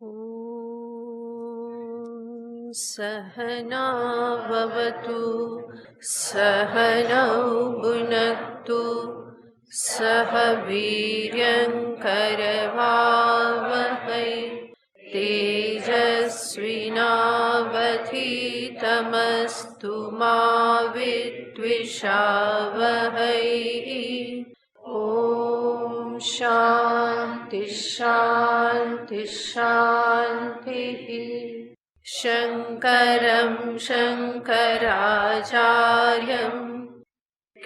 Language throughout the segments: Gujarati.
ॐ सहना भवतु सहनौ भुनक्तु सह वीर्यङ्करवावहै तेजस्विनावधीतमस्तु मा विद्विषावहै। ॐ शान्ति शान्ति शान्तिः। शङ्करं शङ्कराचार्यं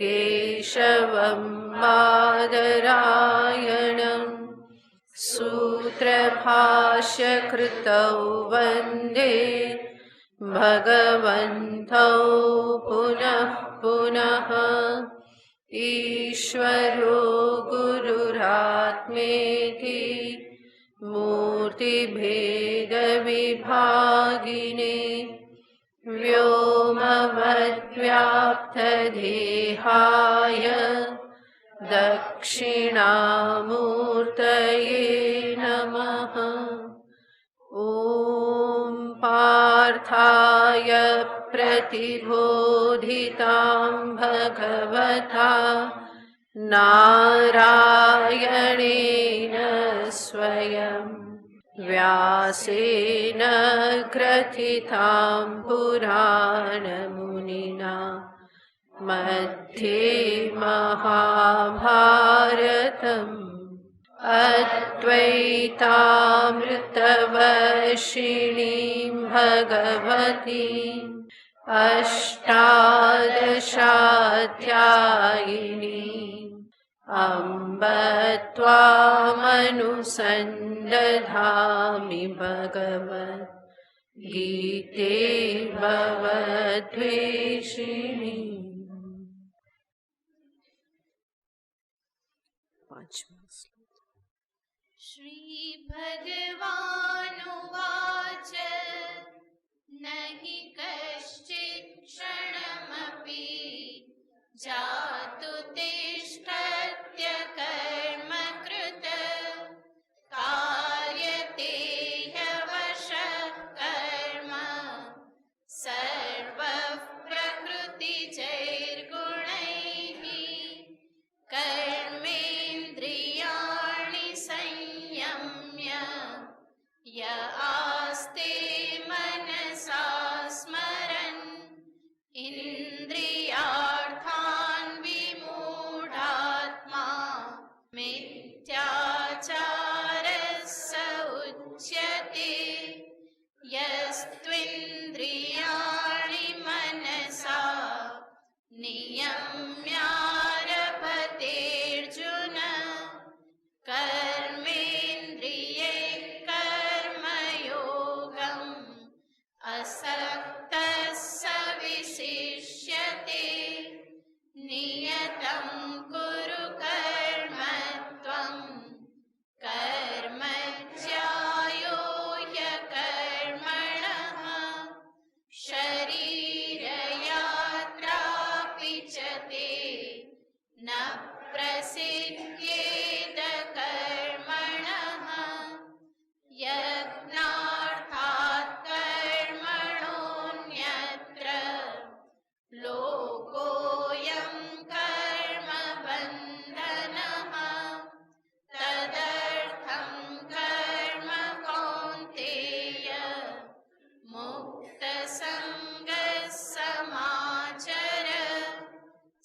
केशवं बादरायणं सूत्रभाष्यकृतौ वन्दे भगवन्तौ पुनः पुनः। ईश्वरो गुरुरात्मेति मूर्तिभेदविभागिने व्योमवद्व्याप्तदेहाय दक्षिणामूर्तये नमः। ॐ पार्थाय प्रतिबोधितां भगवता नारायणेन स्वयं व्यासेन ग्रथितां पुराणमुनिना मध्ये महाभारतम् अद्वैतामृतवर्षिणीं भगवतीम् अष्टादशाध्यायिनीम् अम्ब त्वामनुसन्दधामि भगवद्गीते भवद्वेषिणी। श्री भगवानुवाच न हि कश्चित् क्षणमपि जातु तिष्ठत्य कर्म कृत कार्यते ह्यवशः कर्म सर्वः प्रकृतिजैर्गुणैः कर्मेन्द्रियाणि संयम्य य आस्ते मनसा स्मरन् इन्द्रियार्थान् विमूढात्मा मिथ्याचारः स उच्यते। यस्त्विन्द्रियाणि मनसा नियम्यारभतेऽर्जुन कर्मेन्द्रिये कर्मयोगम् असक्तः स विशिष्यते। नियतं कुरु कर्म त्वं कर्म ज्यायो ह्यकर्मणः शरीरयात्रापि च ते न प्रसिद्ध्येद कर्मणः। यज्ञार्थात् कर्मणोऽन्यत्र लोकोऽयं कर्मबन्धनः। तदर्थं कर्म कौन्तेय मुक्तसङ्गः समाचर।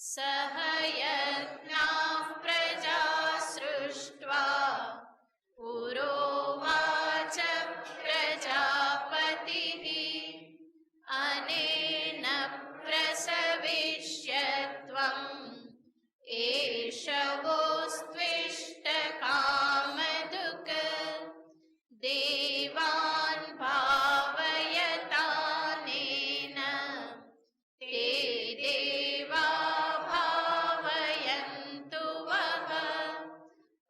सह यज्ञाः प्रजा सृष्ट्वा पुरोवाच प्रजापतिः अनेन प्रसविष्यत्वम् एष वोस्त्विष्टकामधुक् देवान् भावयतानेन ते देवा भावयन्तु वः।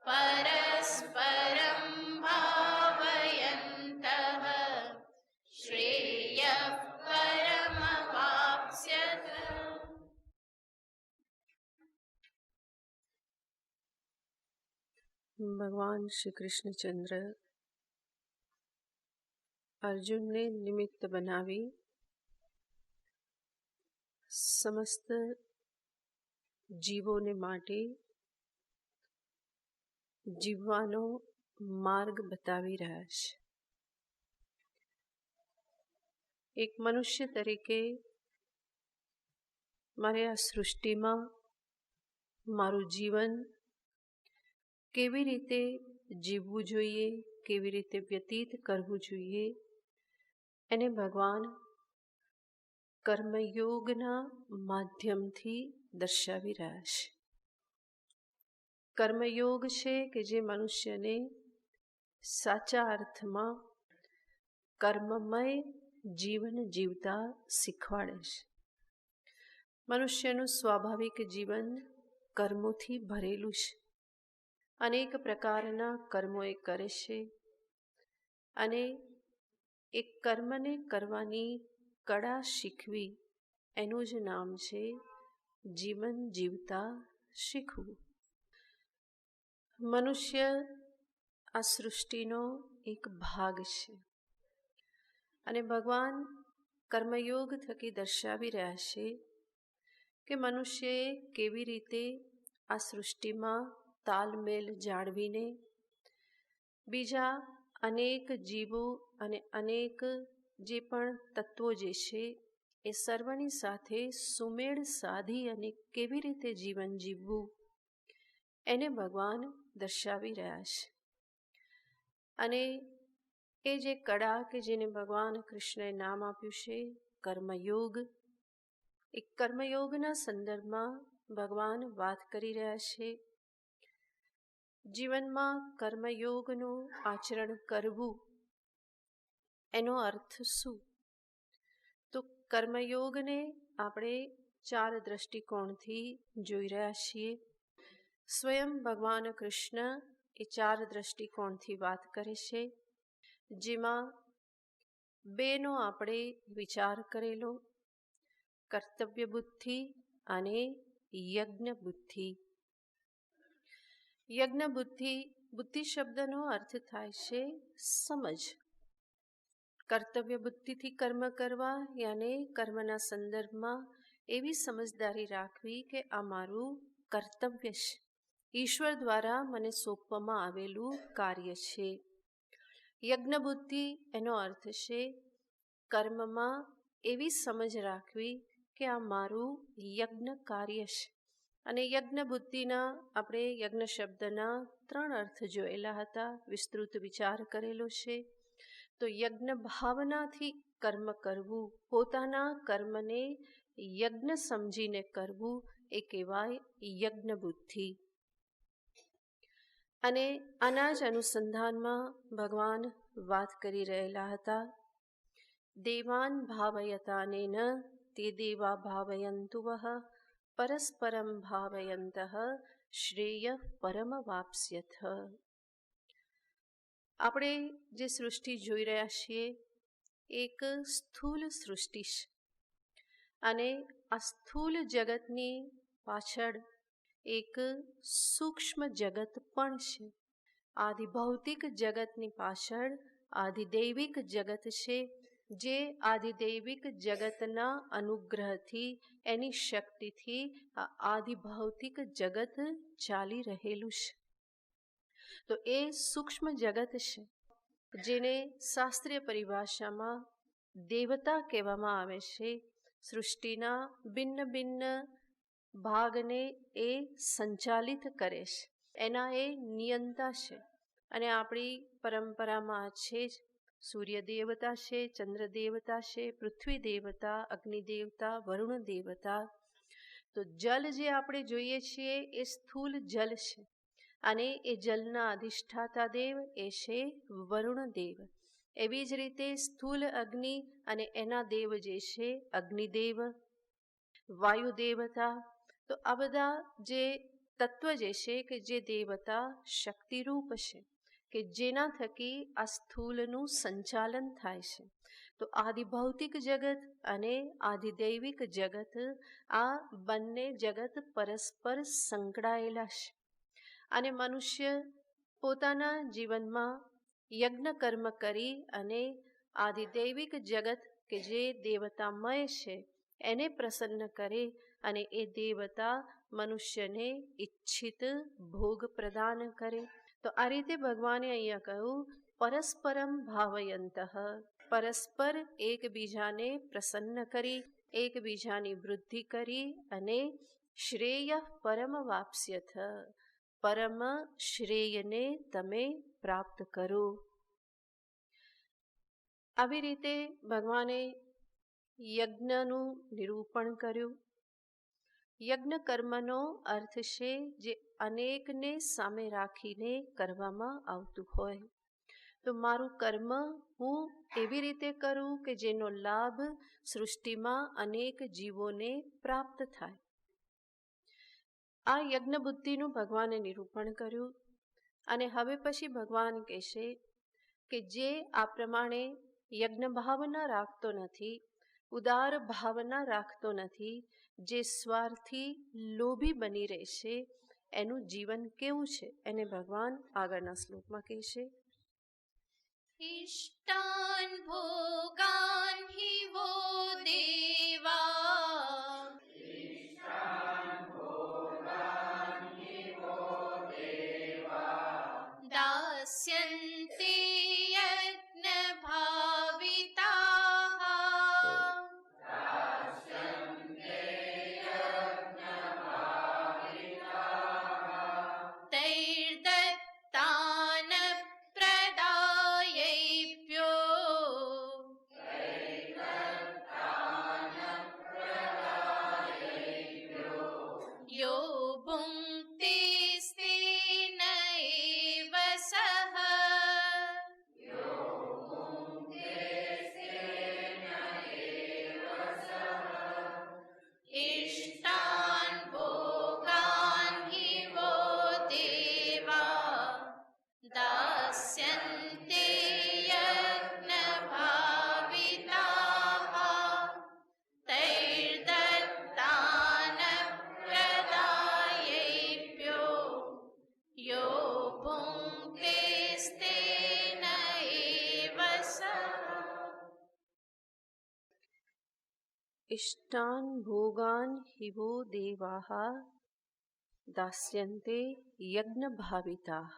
परस्परं भावयन्तः श्रेयः परमवाप्स्यथ। भगवान श्री कृष्णचंद्र અર્જુનને નિમિત્ત બનાવી સમસ્ત જીવોને માટે જીવવાનો માર્ગ બતાવી રહ્યા છે. એક મનુષ્ય તરીકે મારે આ સૃષ્ટિમાં મારું જીવન કેવી રીતે જીવવું જોઈએ, કેવી રીતે વ્યતીત કરવું જોઈએ, એને ભગવાન કર્મયોગના માધ્યમથી દર્શાવી રહ્યા છે. કર્મયોગ છે કે જે મનુષ્યને સાચા અર્થમાં કર્મમય જીવન જીવતા શીખવાડે છે. મનુષ્યનું સ્વાભાવિક જીવન કર્મોથી ભરેલું છે. અનેક પ્રકારના કર્મો એ કરે છે અને એ કર્મને કરવાની કળા શીખવી એનું જ નામ છે જીવન જીવતા શીખવું. મનુષ્ય આ સૃષ્ટિનો એક ભાગ છે અને ભગવાન કર્મયોગ થકી દર્શાવી રહ્યા છે કે મનુષ્યએ કેવી રીતે આ સૃષ્ટિમાં તાલમેલ જાળવીને બીજા અનેક જીવો અને અનેક જે પણ તત્વો જે છે એ સર્વની સાથે સુમેળ સાધી અને કેવી રીતે જીવન જીવવું એને ભગવાન દર્શાવી રહ્યા છે. અને એ જે કળા કે જેને ભગવાન કૃષ્ણએ નામ આપ્યું છે કર્મયોગ, એ કર્મયોગના સંદર્ભમાં ભગવાન વાત કરી રહ્યા છે. જીવનમાં કર્મયોગનું આચરણ કરવું એનો અર્થ શું? તો કર્મયોગને આપણે 4 દ્રષ્ટિકોણથી જોઈ રહ્યા છીએ. સ્વયં ભગવાન કૃષ્ણ એ 4 દ્રષ્ટિકોણથી વાત કરે છે, જેમાં 2નો આપણે વિચાર કરેલો, કર્તવ્ય બુદ્ધિ અને યજ્ઞ બુદ્ધિ. યજ્ઞ બુદ્ધિ શબ્દનો અર્થ થાય છે સમજ. કર્તવ્ય બુદ્ધિથી કર્મ કરવા યાને કર્મના સંદર્ભમાં એવી સમજદારી રાખવી કે આ મારું કર્તવ્ય છે, ઈશ્વર દ્વારા મને સોંપવામાં આવેલું કાર્ય છે. યજ્ઞ બુદ્ધિ એનો અર્થ છે કર્મમાં એવી સમજ રાખવી કે આ મારું યજ્ઞ કાર્ય છે. અને યજ્ઞ બુદ્ધિના આપણે યજ્ઞ શબ્દના 3 અર્થ જોયેલા હતા, વિસ્તૃત વિચાર કરેલો છે. તો યજ્ઞ ભાવનાથી કર્મ કરવું, પોતાના કર્મને યજ્ઞ સમજીને કરવું એ કહેવાય યજ્ઞ બુદ્ધિ. અને આના જ અનુસંધાનમાં ભગવાન વાત કરી રહેલા હતા, દેવાન ભાવયતાનેન તે દેવા ભાવયંતુ વઃ પરસ્પરમ ભાવયંતઃ શ્રેય પરમ વાપ્સ્યથ. આપણે જે સૃષ્ટિ જોઈ રહ્યા છીએ એક સ્થૂલ સૃષ્ટિ છે અને આ સ્થૂલ જગતની પાછળ એક સૂક્ષ્મ જગત પણ છે. આધિભૌતિક જગતની પાછળ આધિદૈવિક જગત છે, જે આધિદૈવિક જગતના અનુગ્રહથી એની શક્તિથી આ આધિભૌતિક જગત ચાલી રહેલું છે. તો એ સૂક્ષ્મ જગત છે જેને શાસ્ત્રીય પરિભાષામાં દેવતા કહેવામાં આવે છે. સૃષ્ટિના ભિન્ન ભિન્ન ભાગને એ સંચાલિત કરે છે, એના એ નિયંતા છે. અને આપણી પરંપરામાં છે જ સૂર્ય દેવતા છે, ચંદ્ર દેવતા છે, પૃથ્વી દેવતા, અગ્નિ દેવતા, વરુણ દેવતા. તો જલ જે આપણે જોઈએ છીએ એ સ્થૂલ જલ છે અને એ જલના અધિષ્ઠાતા દેવ એ છે વરુણ દેવ. એવી જ રીતે સ્થૂલ અગ્નિ અને એના દેવ જે છે અગ્નિદેવ, વાયુ દેવતા. તો આ બધા જે તત્વ જે છે કે જે દેવતા શક્તિરૂપ છે કે જેના થકી આ સ્થૂલનું સંચાલન થાય છે. તો આધિભૌતિક જગત અને આધિદૈવિક જગત, આ બંને જગત પરસ્પર સંકળાયેલા છે. અને મનુષ્ય પોતાના જીવનમાં યજ્ઞ કર્મ કરી અને આદિદૈવિક જગત કે જે દેવતામય છે એને પ્રસન્ન કરે અને એ દેવતા મનુષ્યને ઈચ્છિત ભોગ પ્રદાન કરે. તો આ રીતે ભગવાને અહીંયા કહ્યું પરસ્પરમ ભાવયંતઃ, પરસ્પર એકબીજાને પ્રસન્ન કરી, એકબીજાની વૃદ્ધિ કરી અને શ્રેય પરમ વાપ્સ્યથ, પરમ શ્રેયને તમે પ્રાપ્ત કરો. આવી રીતે ભગવાને યજ્ઞનું નિરૂપણ કર્યું. યજ્ઞ કર્મનો અર્થ છે જે અનેકને સામે રાખીને કરવામાં આવતું હોય. તો મારું કર્મ હું એવી રીતે કરું કે જેનો લાભ સૃષ્ટિમાં અનેક જીવોને પ્રાપ્ત થાય. આ યજ્ઞ બુદ્ધિનું ભગવાને નિરૂપણ કર્યું. અને હવે પછી ભગવાન કહેશે કે જે આ પ્રમાણે યજ્ઞ ભાવના રાખતો નથી, ઉદાર ભાવના રાખતો નથી, જે સ્વાર્થી લોભી બની રહેશે, એનું જીવન કેવું છે એને ભગવાન આગળના શ્લોકમાં કહેશે. ઇષ્ટાન ભોગાન હિ વો દેવા દાસ્યન્તે યજ્ઞ ભાવિતાઃ તૈર્દત્તાન પ્રદાયૈભ્યો યો ભુङ्क्ते સ્તેન એવ સઃ ઇષ્ટાન ભોગાન હિ વો દેવા દાસ્યન્તે યજ્ઞ ભાવિતાઃ તૈર્દત્તાન પ્રદાયૈભ્યો યો ભુङ्क्ते સ્તેન એવ સઃ. ઇષ્ટાન ભોગાન હિ વો દેવાઃ દાસ્યન્તે યજ્ઞ ભાવિતાઃ.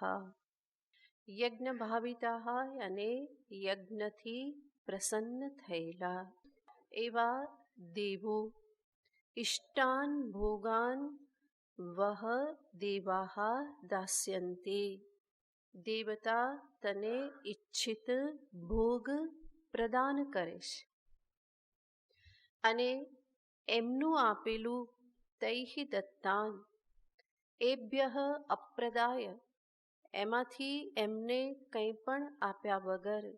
યજ્ઞ ભાવિતાઃ અને યજ્ઞથી પ્રસન્ન થયેલા એવા દેવો. ઇષ્ટાન ભોગાન વહ દેવાઃ દાસ્યન્તે, દેવતા તને ઈચ્છિત ભોગ પ્રદાન કરે છે અને એમનું આપેલું તૈઃ દત્તાન એભ્યઃ અપ્રદાય, એમાંથી એમને કંઈ પણ આપ્યા વગર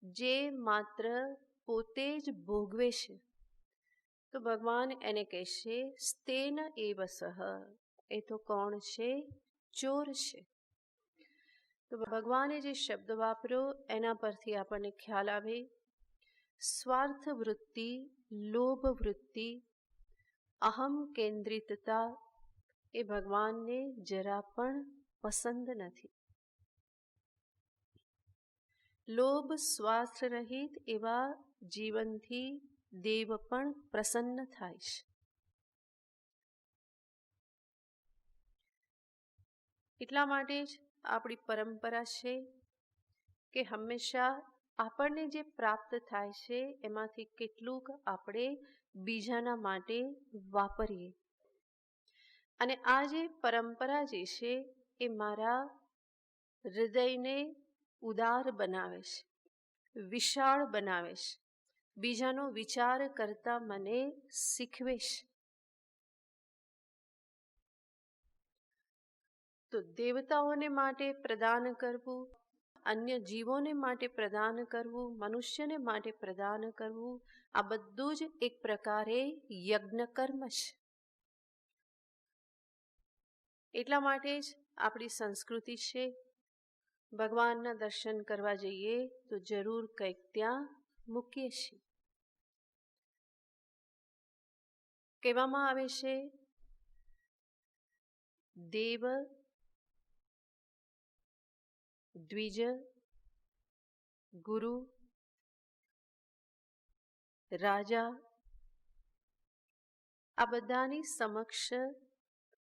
જે માત્ર પોતે જ ભોગવે છે, તો ભગવાન એને કહેશે સ્તેન એવ સઃ, એ તો કોણ છે? ચોર છે. તો ભગવાને જે શબ્દ વાપર્યો એના પરથી આપણને ખ્યાલ આવે સ્વાર્થ વૃત્તિ, લોભ વૃત્તિ, અહમ કેન્દ્રિતતા એ ભગવાનને જરા પણ પસંદ નથી. લોભ સ્વાર્થ રહિત એવા જીવનથી દેવ પણ પ્રસન્ન થાય છે. એટલા માટે જ આપણી પરંપરા છે કે હંમેશા આપણને જે પ્રાપ્ત થાય છે એમાંથી કેટલુંક આપણે બીજાના માટે વાપરીએ. અને આ જે પરંપરા જે છે એ મારા હૃદયને ઉદાર બનાવે છે, વિશાળ બનાવે છે, બીજાનો વિચાર કરતા મને શીખવે છે. તો દેવતાઓને માટે પ્રદાન કરવું, અન્ય જીવોને માટે પ્રદાન કરવું, મનુષ્યને માટે પ્રદાન કરવું, આ બધું જ એક પ્રકારે યજ્ઞ કર્મ છે. એટલા માટે જ આપણી સંસ્કૃતિ છે ભગવાનના દર્શન કરવા જઈએ તો જરૂર કંઈક ત્યાં મૂકીએ છીએ. કહેવામાં આવે છે દેવ, દ્વિજ, ગુરુ રાજા, આ બધાની સમક્ષ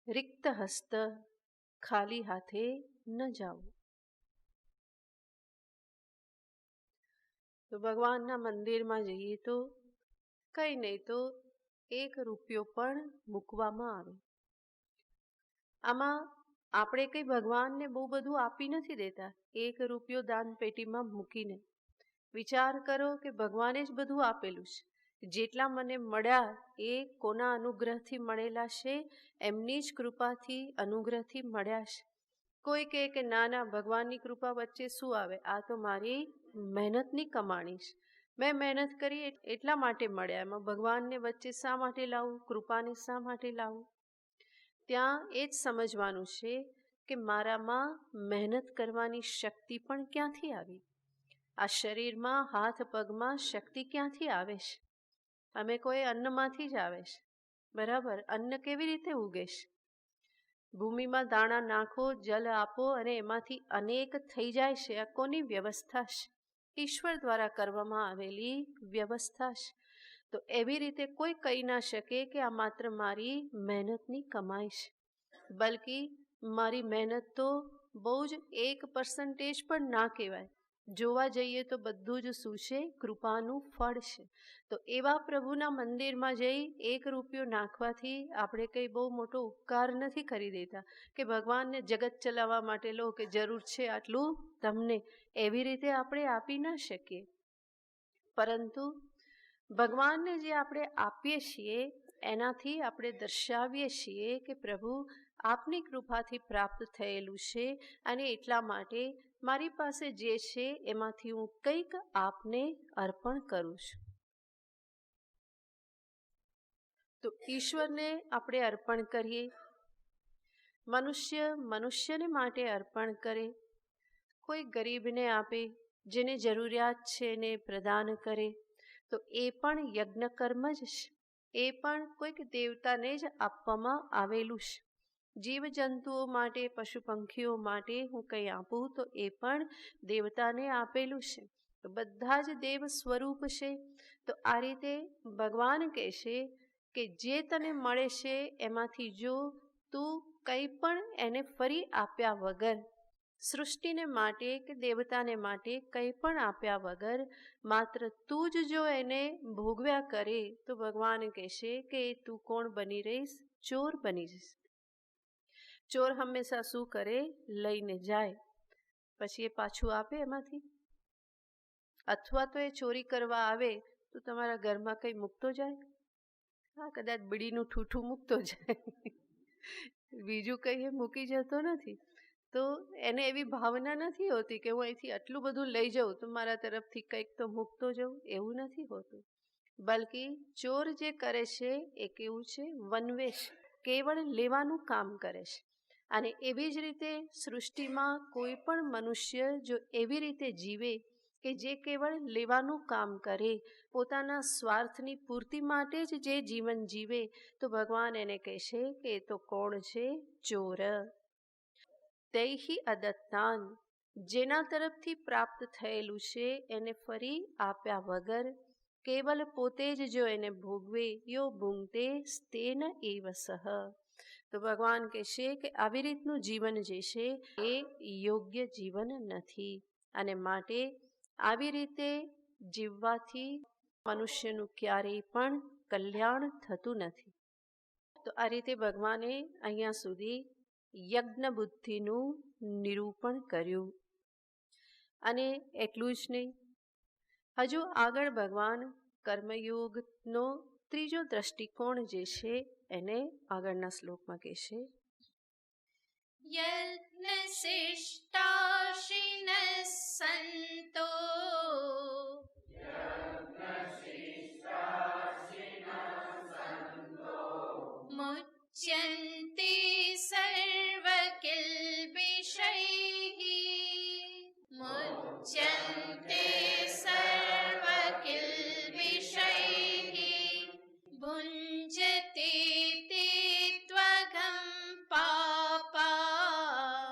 રિક્ત હસ્ત ખાલી હાથે ન જાઓ. તો ભગવાનના મંદિરમાં જઈએ તો કંઈ નહીં તો 1 રૂપિયો પણ મૂકવામાં આવે. આમાં આપણે કંઈ ભગવાનને બહુ બધું આપી નથી દેતા. 1 રૂપિયો દાન પેટીમાં મૂકીને વિચાર કરો કે ભગવાને જ બધું આપેલું છે. જેટલા મને મળ્યા એ કોના અનુગ્રહથી મળેલા છે? એમની જ કૃપાથી, અનુગ્રહથી મળ્યા છે. કોઈ કહે કે ના ના, ભગવાનની કૃપા વચ્ચે શું આવે, આ તો મારી મહેનતની કમાણી છે, મેં મહેનત કરી એટલા માટે મળ્યા, એમાં ભગવાનને વચ્ચે શા માટે લાવું, કૃપાને શા માટે લાવું? ત્યાં એ જ સમજવાનું છે કે મારામાં મહેનત કરવાની શક્તિ પણ ક્યાંથી આવી? આ શરીરમાં, હાથ પગમાં શક્તિ ક્યાંથી આવે છે? અમે કોઈ અન્નમાંથી જ આવે છે, બરાબર? અન્ન કેવી રીતે ઉગે છે? ભૂમિમાં દાણા નાખો, જલ આપો અને એમાંથી અનેક થઈ જાય છે. આ કોની વ્યવસ્થા છે? ઈશ્વર દ્વારા કરવામાં આવેલી વ્યવસ્થા છે. તો એવી રીતે કોઈ કહી ના શકે કે આ માત્ર મારી મહેનતની કમાઈ છે. બલકી મારી મહેનત તો બહુ જ 1% પણ ના કહેવાય. જોવા જઈએ તો બધું જ શું છે? કૃપાનું ફળ છે. તો એવા પ્રભુના મંદિરમાં જઈ 1 રૂપિયો નાખવાથી આપણે કંઈ બહુ મોટો ઉપકાર નથી કરી દેતા કે ભગવાનને જગત ચલાવવા માટે લો કે જરૂર છે આટલું તમને, એવી રીતે આપણે આપી ના શકીએ. પરંતુ ભગવાનને જે આપણે આપીએ છીએ એનાથી આપણે દર્શાવીએ છીએ કે પ્રભુ આપની કૃપાથી પ્રાપ્ત થયેલું છે અને એટલા માટે મારી પાસે જે છે એમાંથી હું કંઈક આપને અર્પણ કરું છું. તો ઈશ્વરને આપણે અર્પણ કરીએ, મનુષ્ય મનુષ્યને માટે અર્પણ કરે, કોઈ ગરીબને આપે, જેને જરૂરિયાત છે એને પ્રદાન કરે, તો એ પણ યજ્ઞ કર્મ જ છે. એ પણ કોઈક દેવતાને જ આપવામાં આવેલું છે. જીવજંતુઓ માટે, પશુ પંખીઓ માટે હું કંઈ આપું તો એ પણ દેવતાને આપેલું છે. તો બધા જ દેવ સ્વરૂપ છે. તો આ રીતે ભગવાન કહેશે કે જે તને મળે છે એમાંથી જો તું કંઈ પણ એને ફરી આપ્યા વગર, સૃષ્ટિને માટે કે દેવતાને માટે કંઈ પણ આપ્યા વગર માત્ર તું જ જો એને ભોગવ્યા કરે તો ભગવાન કહેશે કે તું કોણ બની રહીશ? ચોર બની જઈશ. ચોર હંમેશા શું કરે? લઈને જાય, પછી એ પાછું આપે એમાંથી? અથવા તો એ ચોરી કરવા આવે તો તમારા ઘરમાં કંઈ મૂકતો જાય? હા, કદાચ બીડીનું ઠૂઠું મૂકતો જાય, બીજું કંઈ એ મૂકી જતો નથી. તો એને એવી ભાવના નથી હોતી કે હું અહીંથી આટલું બધું લઈ જાઉં તો મારા તરફથી કંઈક તો મૂકતો જાઉં, એવું નથી હોતું. બલકી ચોર જે કરે છે એ કેવું છે? વનવેશ, કેવળ લેવાનું કામ કરે છે. અને એવી જ રીતે સૃષ્ટિમાં કોઈ પણ મનુષ્ય જો એવી રીતે જીવે કે જે કેવળ લેવાનું કામ કરે, પોતાના સ્વાર્થની પૂર્તિ માટે જ જે જીવન જીવે, તો ભગવાન એને કહેશે કે એ તો કોણ છે? ચોર. તૈહિ અદત્તાન, જેના તરફથી પ્રાપ્ત થયેલું છે એને ફરી આપ્યા વગર કેવલ પોતે જ જો એને ભોગવે, યો ભૂંગતે સ્તેન એવ સહ. તો ભગવાન કહેશે કે આવી રીતનું જીવન જે છે એ યોગ્ય જીવન નથી. અને માટે આવી રીતે જીવવાથી મનુષ્યનું ક્યારેય પણ કલ્યાણ થતું નથી. તો આ રીતે ભગવાને અહીંયા સુધી યજ્ઞ બુદ્ધિનું નિરૂપણ કર્યું. અને એટલું જ નહીં, હજુ આગળ ભગવાન કર્મયોગનો ત્રીજો દ્રષ્ટિકોણ જે છે એને આગળના શ્લોકમાં કહેશે. યજ્ઞશિષ્ટાશિનઃ સંતો મુચ્યન્તે સર્વકિલ્બિષૈઃ મુચ્યન્તે સર્વકિલ્બિષૈઃ ભુञ्जते તે ત્વગં પાપા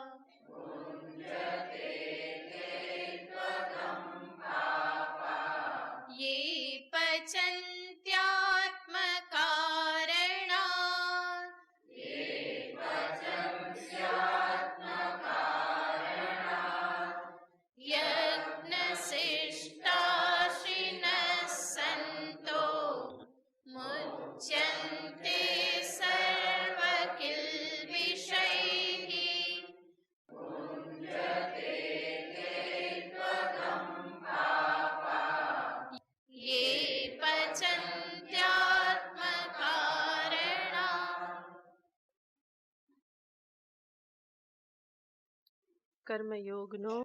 કર્મયોગનો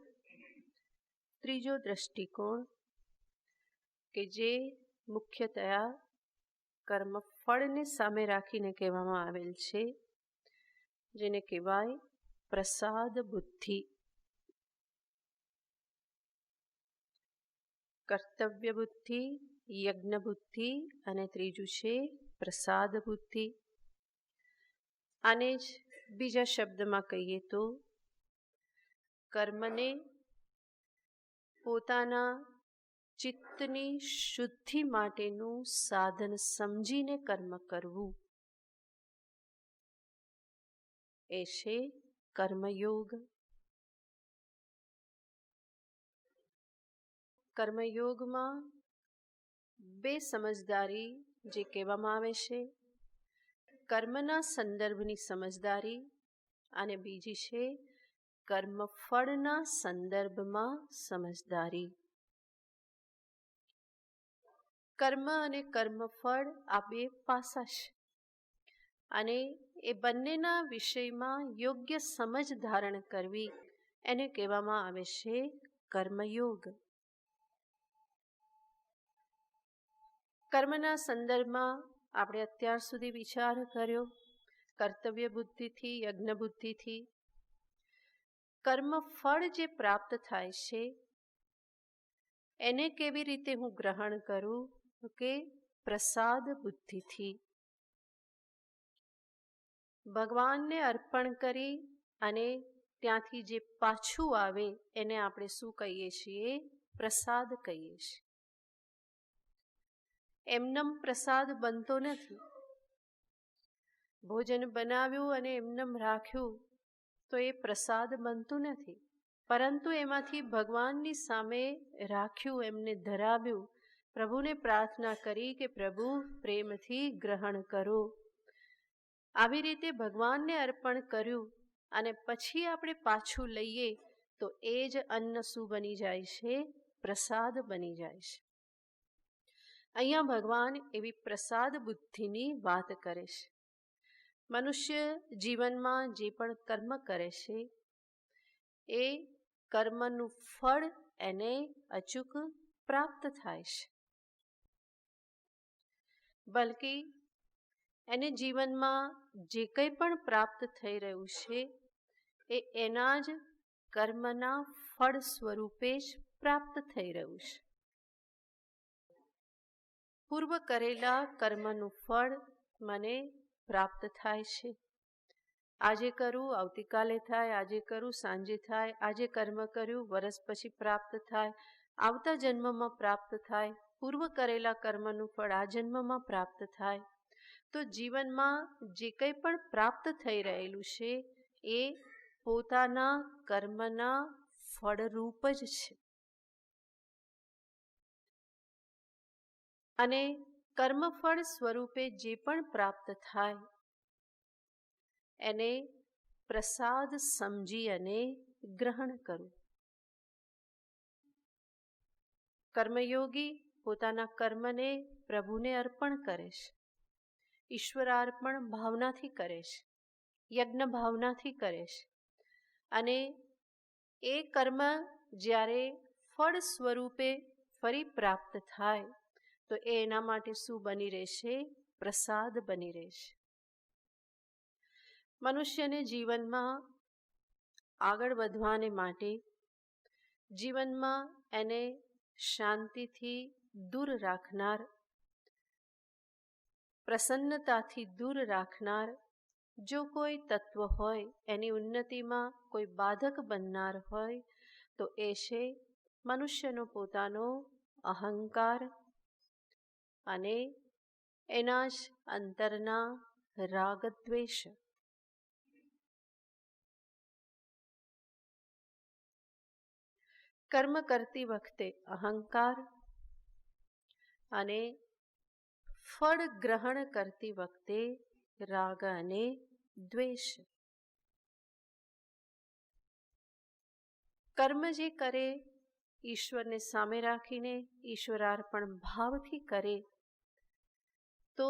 ત્રીજો દ્રષ્ટિકોણ કે જે મુખ્યતયા કર્મફળને સામે રાખીને કહેવામાં આવેલ છે, જેને કહેવાય પ્રસાદ બુદ્ધિ. કર્તવ્ય બુદ્ધિ, યજ્ઞ બુદ્ધિ અને ત્રીજું છે પ્રસાદ બુદ્ધિ. આને જ બીજા શબ્દમાં કહીએ તો કર્મને પોતાના ચિત્તની શુદ્ધિ માટેનું સાધન સમજીને કર્મ કરવું એ છે કર્મયોગ. કર્મયોગમાં બે સમજદારી જે કહેવામાં આવે છે, કર્મના સંદર્ભની સમજદારી અને બીજી છે કર્મફળના સંદર્ભમાં સમજદારી. કર્મ અને કર્મફળ આ બે પાસા છે અને એ બંનેના વિષયમાં યોગ્ય સમજ ધારણ કરવી એને કહેવામાં આવે છે કર્મયોગ. કર્મના સંદર્ભમાં આપણે અત્યાર સુધી વિચાર કર્યો કર્તવ્ય બુદ્ધિથી, યજ્ઞ બુદ્ધિથી. કર્મફળ જે પ્રાપ્ત થાય છે એને કેવી રીતે હું ગ્રહણ કરું કે પ્રસાદ બુદ્ધિથી. ભગવાનને અર્પણ કરી અને ત્યાંથી જે પાછું આવે એને આપણે શું કહીએ છીએ? પ્રસાદ કહીએ છીએ. એમનેમ પ્રસાદ બનતો નથી. ભોજન બનાવ્યું અને એમનેમ રાખ્યું તો એ પ્રસાદ બનતું નથી, પરંતુ એમાંથી ભગવાનની સામે રાખ્યું, એમને ધરાવ્યું, પ્રભુને પ્રાર્થના કરી કે પ્રભુ પ્રેમથી ગ્રહણ કરો. આવી રીતે ભગવાનને અર્પણ કર્યું અને પછી આપણે પાછું લઈએ તો એ જ અન્ન શું બની જાય છે? પ્રસાદ બની જાય છે. અહીંયા ભગવાન એવી પ્રસાદ બુદ્ધિની વાત કરે છે. મનુષ્ય જીવનમાં જે પણ કર્મ કરે છે એ કર્મનું ફળ એને અચૂક પ્રાપ્ત થાય છે. બલકે એને જીવનમાં જે કંઈ પણ પ્રાપ્ત થઈ રહ્યું છે એ એના જ કર્મના ફળ સ્વરૂપે જ પ્રાપ્ત થઈ રહ્યું છે. પૂર્વ કરેલા કર્મનું ફળ મને પ્રાપ્ત થાય છે. આજે કરું, આવતીકાલે થાય, આજે કરું, સાંજે થાય, આજે કર્મ કર્યું, વર્ષ પછી પ્રાપ્ત થાય, આવતા જન્મમાં પ્રાપ્ત થાય, પૂર્વ કરેલા કર્મનું ફળ આ જન્મમાં પ્રાપ્ત થાય. તો જીવનમાં જે કંઈ પણ પ્રાપ્ત થઈ રહેલું છે એ પોતાના કર્મના ફળરૂપ જ છે. અને કર્મફળ સ્વરૂપે જે પણ પ્રાપ્ત થાય એને પ્રસાદ સમજી અને ગ્રહણ કરવું. કર્મયોગી પોતાના કર્મને પ્રભુને અર્પણ કરે છે, ઈશ્વરાર્પણ ભાવનાથી કરે છે, યજ્ઞ ભાવનાથી કરે છે. અને એ કર્મ જ્યારે ફળ સ્વરૂપે ફરી પ્રાપ્ત થાય તો એ એના માટે શું બની રહેશે? પ્રસાદ બની રહેશે. મનુષ્યને જીવનમાં આગળ વધવાને માટે, જીવનમાં એને શાંતિથી દૂર રાખનાર, પ્રસન્નતાથી દૂર રાખનાર જો કોઈ તત્વ હોય, એની ઉન્નતિમાં કોઈ બાધક બનનાર હોય તો એ છે મનુષ્યનો પોતાનો અહંકાર અને એના જ અંતરના રાગદ્વેષ. કર્મ કરતી વખતે અહંકાર અને ફળ ગ્રહણ કરતી વખતે રાગ અને દ્વેષ. કર્મ જે કરે ઈશ્વરને સામે રાખીને ઈશ્વરાર્પણ ભાવથી કરે તો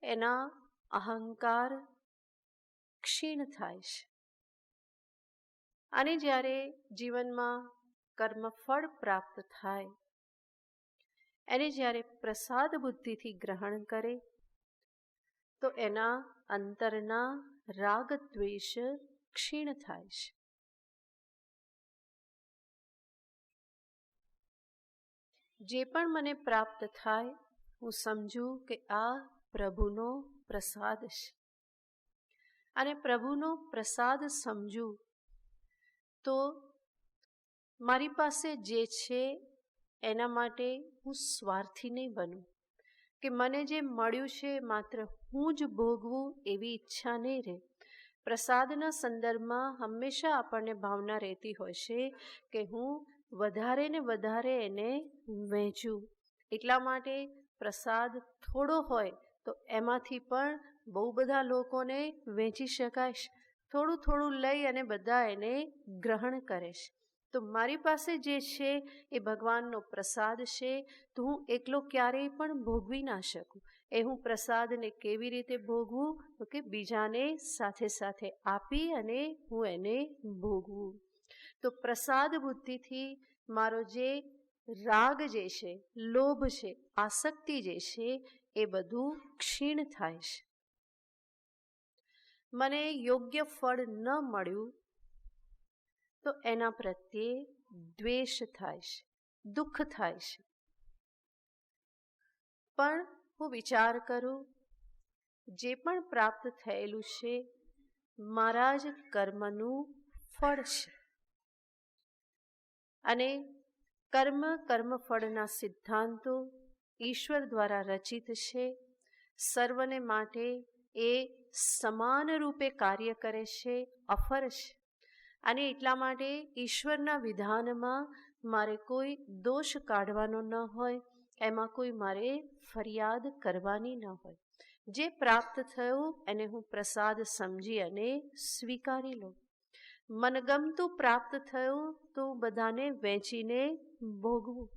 એના અહંકાર ક્ષીણ થાય છે. અને જ્યારે જીવનમાં કર્મફળ પ્રાપ્ત થાય, એને જ્યારે પ્રસાદ બુદ્ધિથી ગ્રહણ કરે તો એના અંતરના રાગ દ્વેષ ક્ષીણ થાય છે. જે પણ મને પ્રાપ્ત થાય હું સમજું કે આ પ્રભુનો પ્રસાદ છે, અને પ્રભુનો પ્રસાદ સમજું તો મારી પાસે જે છે એના માટે હું સ્વાર્થી નહીં બનું, કે મને જે મળ્યું છે માત્ર હું જ ભોગવું એવી ઈચ્છા નહીં રહે. પ્રસાદના સંદર્ભમાં હંમેશા આપણને ભાવના રહેતી હોય છે કે હું વધારે ને વધારે એને વહેંચું. એટલા માટે પ્રસાદ થોડો હોય તો એમાંથી પણ બહુ બધા લોકોને વહેંચી શકાય છે. થોડું થોડું લઈ અને બધા એને ગ્રહણ કરે છે. તો મારી પાસે જે છે એ ભગવાનનો પ્રસાદ છે, તો હું એકલો ક્યારેય પણ ભોગવી ના શકું. એ હું પ્રસાદને કેવી રીતે ભોગવું, તો કે બીજાને સાથે સાથે આપી અને હું એને ભોગવું. તો પ્રસાદ બુદ્ધિથી મારો જે રાગ જે છે, લોભ છે, આસક્તિ જે છે એ બધું ક્ષીણ થાય છે. મને યોગ્ય ફળ ન મળ્યું તો એના પ્રત્યે દ્વેષ થાય છે, દુઃખ થાય છે. પણ હું વિચાર કરું, જે પણ પ્રાપ્ત થયેલું છે મારા જ કર્મનું ફળ છે, અને કર્મફળના સિદ્ધાંતો ઈશ્વર દ્વારા રચિત છે. સર્વને માટે એ સમાન રૂપે કાર્ય કરે છે, અફર છે. અને એટલા માટે ઈશ્વરના વિધાનમાં મારે કોઈ દોષ કાઢવાનો ન હોય, એમાં કોઈ મારે ફરિયાદ કરવાની ન હોય. જે પ્રાપ્ત થયું એને હું પ્રસાદ સમજી અને સ્વીકારી લઉં. મનગમતું પ્રાપ્ત થયું તો બધાને વહેંચીને ભોગવું,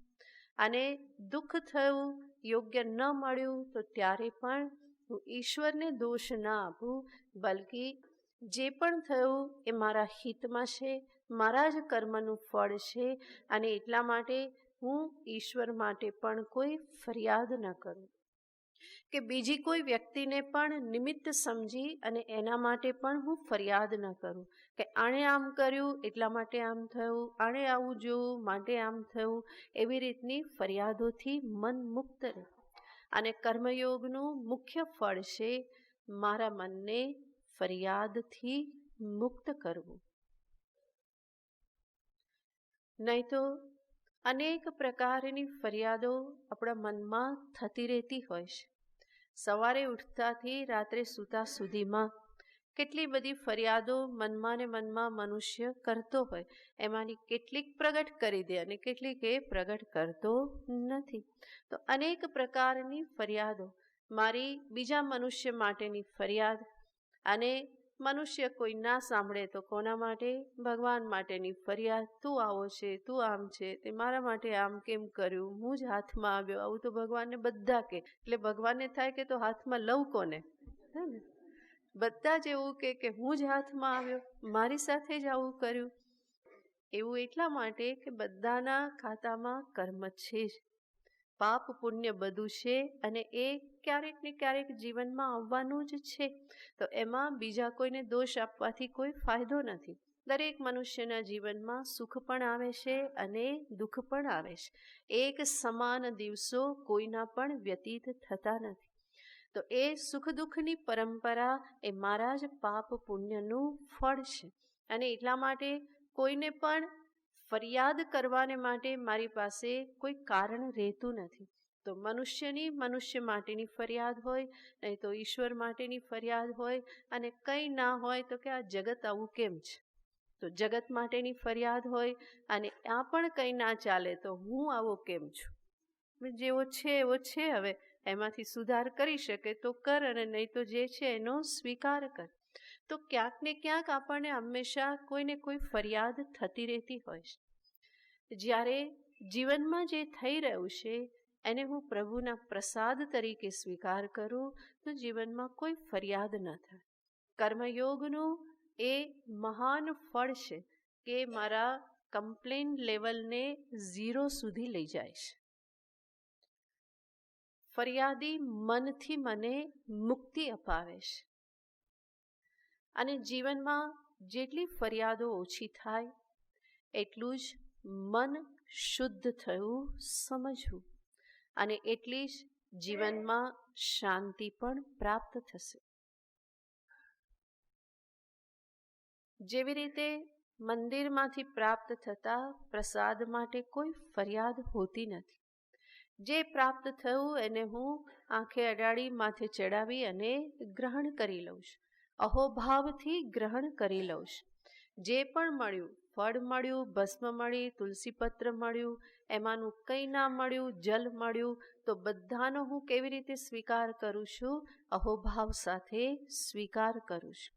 અને દુઃખ થયું, યોગ્ય ન મળ્યું તો ત્યારે પણ હું ઈશ્વરને દોષ ના આપું, બલ્કિ જે પણ થયું એ મારા હિતમાં છે, મારા જ કર્મનું ફળ છે. અને એટલા માટે હું ઈશ્વર માટે પણ કોઈ ફરિયાદ ન કરું, કે બીજી કોઈ વ્યક્તિને પણ નિમિત્ત સમજી અને એના માટે પણ હું ફરિયાદ ન કરું, કે આણે આમ કર્યું એટલા માટે આમ થયું, આણે આવું જોયું માટે આમ થયું. એવી રીતની ફરિયાદોથી મન મુક્ત રહે. અને કર્મયોગનું મુખ્ય ફળ છે મારા મનને ફરિયાદથી મુક્ત કરવું. નહીં તો અનેક પ્રકારની ફરિયાદો આપણા મનમાં થતી રહેતી હોય છે. સવારે ઉઠતાથી રાત્રે સૂતા સુધીમાં કેટલી બધી ફરિયાદો મનમાં ને મનમાં મનુષ્ય કરતો હોય. એમાંની કેટલીક પ્રગટ કરી દે અને કેટલીક એ પ્રગટ કરતો નથી. તો અનેક પ્રકારની ફરિયાદો, મારી બીજા મનુષ્ય માટેની ફરિયાદ, અને મનુષ્ય કોઈ ના સાંભળે તો કોના માટે? ભગવાન માટેની ફરિયાદ. તું આવો છે, તું આમ છે, તે મારા માટે આમ કેમ કર્યું, હું જ હાથમાં આવ્યો. આવું તો ભગવાનને બધા કે, એટલે ભગવાનને થાય કે તો હાથમાં લઉં કોને? હે ને? બધા જ એવું કે હું જ હાથમાં આવ્યો, મારી સાથે જ આવું કર્યું. એવું એટલા માટે કે બધાના ખાતામાં કર્મ છે જ, પાપ પુણ્ય બધું છે, અને એ ક્યારેક ને ક્યારેક જીવનમાં આવવાનું જ છે. તો એમાં બીજા કોઈને દોષ આપવાથી કોઈ ફાયદો નથી. દરેક મનુષ્યના જીવનમાં સુખ પણ આવે છે અને દુઃખ પણ આવે છે. એક સમાન દિવસો કોઈના પણ વ્યતીત થતા નથી. તો એ સુખ દુઃખની પરંપરા એ મારા જ પાપ પુણ્યનું ફળ છે. અને એટલા માટે કોઈને પણ ફરિયાદ કરવાને માટે મારી પાસે કોઈ કારણ રહેતું નથી. તો મનુષ્ય માટેની ફરિયાદ હોય, નહીં તો ઈશ્વર માટેની ફરિયાદ હોય, અને કંઈ ના હોય તો કે આ જગત આવું કેમ છે, તો જગત માટેની ફરિયાદ હોય, અને આ પણ કંઈ ના ચાલે તો હું આવો કેમ છું. જેવો છે એવો છે, હવે એમાંથી સુધાર કરી શકે તો કર, અને નહીં તો જે છે એનો સ્વીકાર કર. તો ક્યાંક ને ક્યાંક આપણને હંમેશા કોઈને કોઈ ફરિયાદ થતી રહેતી હોય છે. જ્યારે જીવનમાં જે થઈ રહ્યું છે એને હું પ્રભુના પ્રસાદ તરીકે સ્વીકાર કરું તો જીવનમાં કોઈ ફરિયાદ ન થાય. કર્મયોગનું એ મહાન ફળ છે. કે મારા કમ્પ્લેન લેવલને 0 સુધી લઈ જાય છે. ફરિયાદી મનથી મને મુક્તિ અપાવે છે. અને જીવનમાં જેટલી ફરિયાદો ઓછી થાય એટલું જ મન શુદ્ધ થયું સમજવું, અને એટલી જ જીવનમાં શાંતિ પણ પ્રાપ્ત થશે. જેવી રીતે મંદિરમાંથી પ્રાપ્ત થતા પ્રસાદ માટે કોઈ ફરિયાદ હોતી નથી. જે પ્રાપ્ત થયું એને હું આંખે અડાડી માથે ચડાવી અને ગ્રહણ કરી લઉં છું. અહોભાવથી ગ્રહણ કરી લઉં છું. જે પણ મળ્યું, ફળ મળ્યું, ભસ્મ મળી, તુલસીપત્ર મળ્યું, એમાંનું કંઈ ના મળ્યું, જલ મળ્યું, તો બધાનો હું કેવી રીતે સ્વીકાર કરું છું? અહોભાવ સાથે સ્વીકાર કરું છું.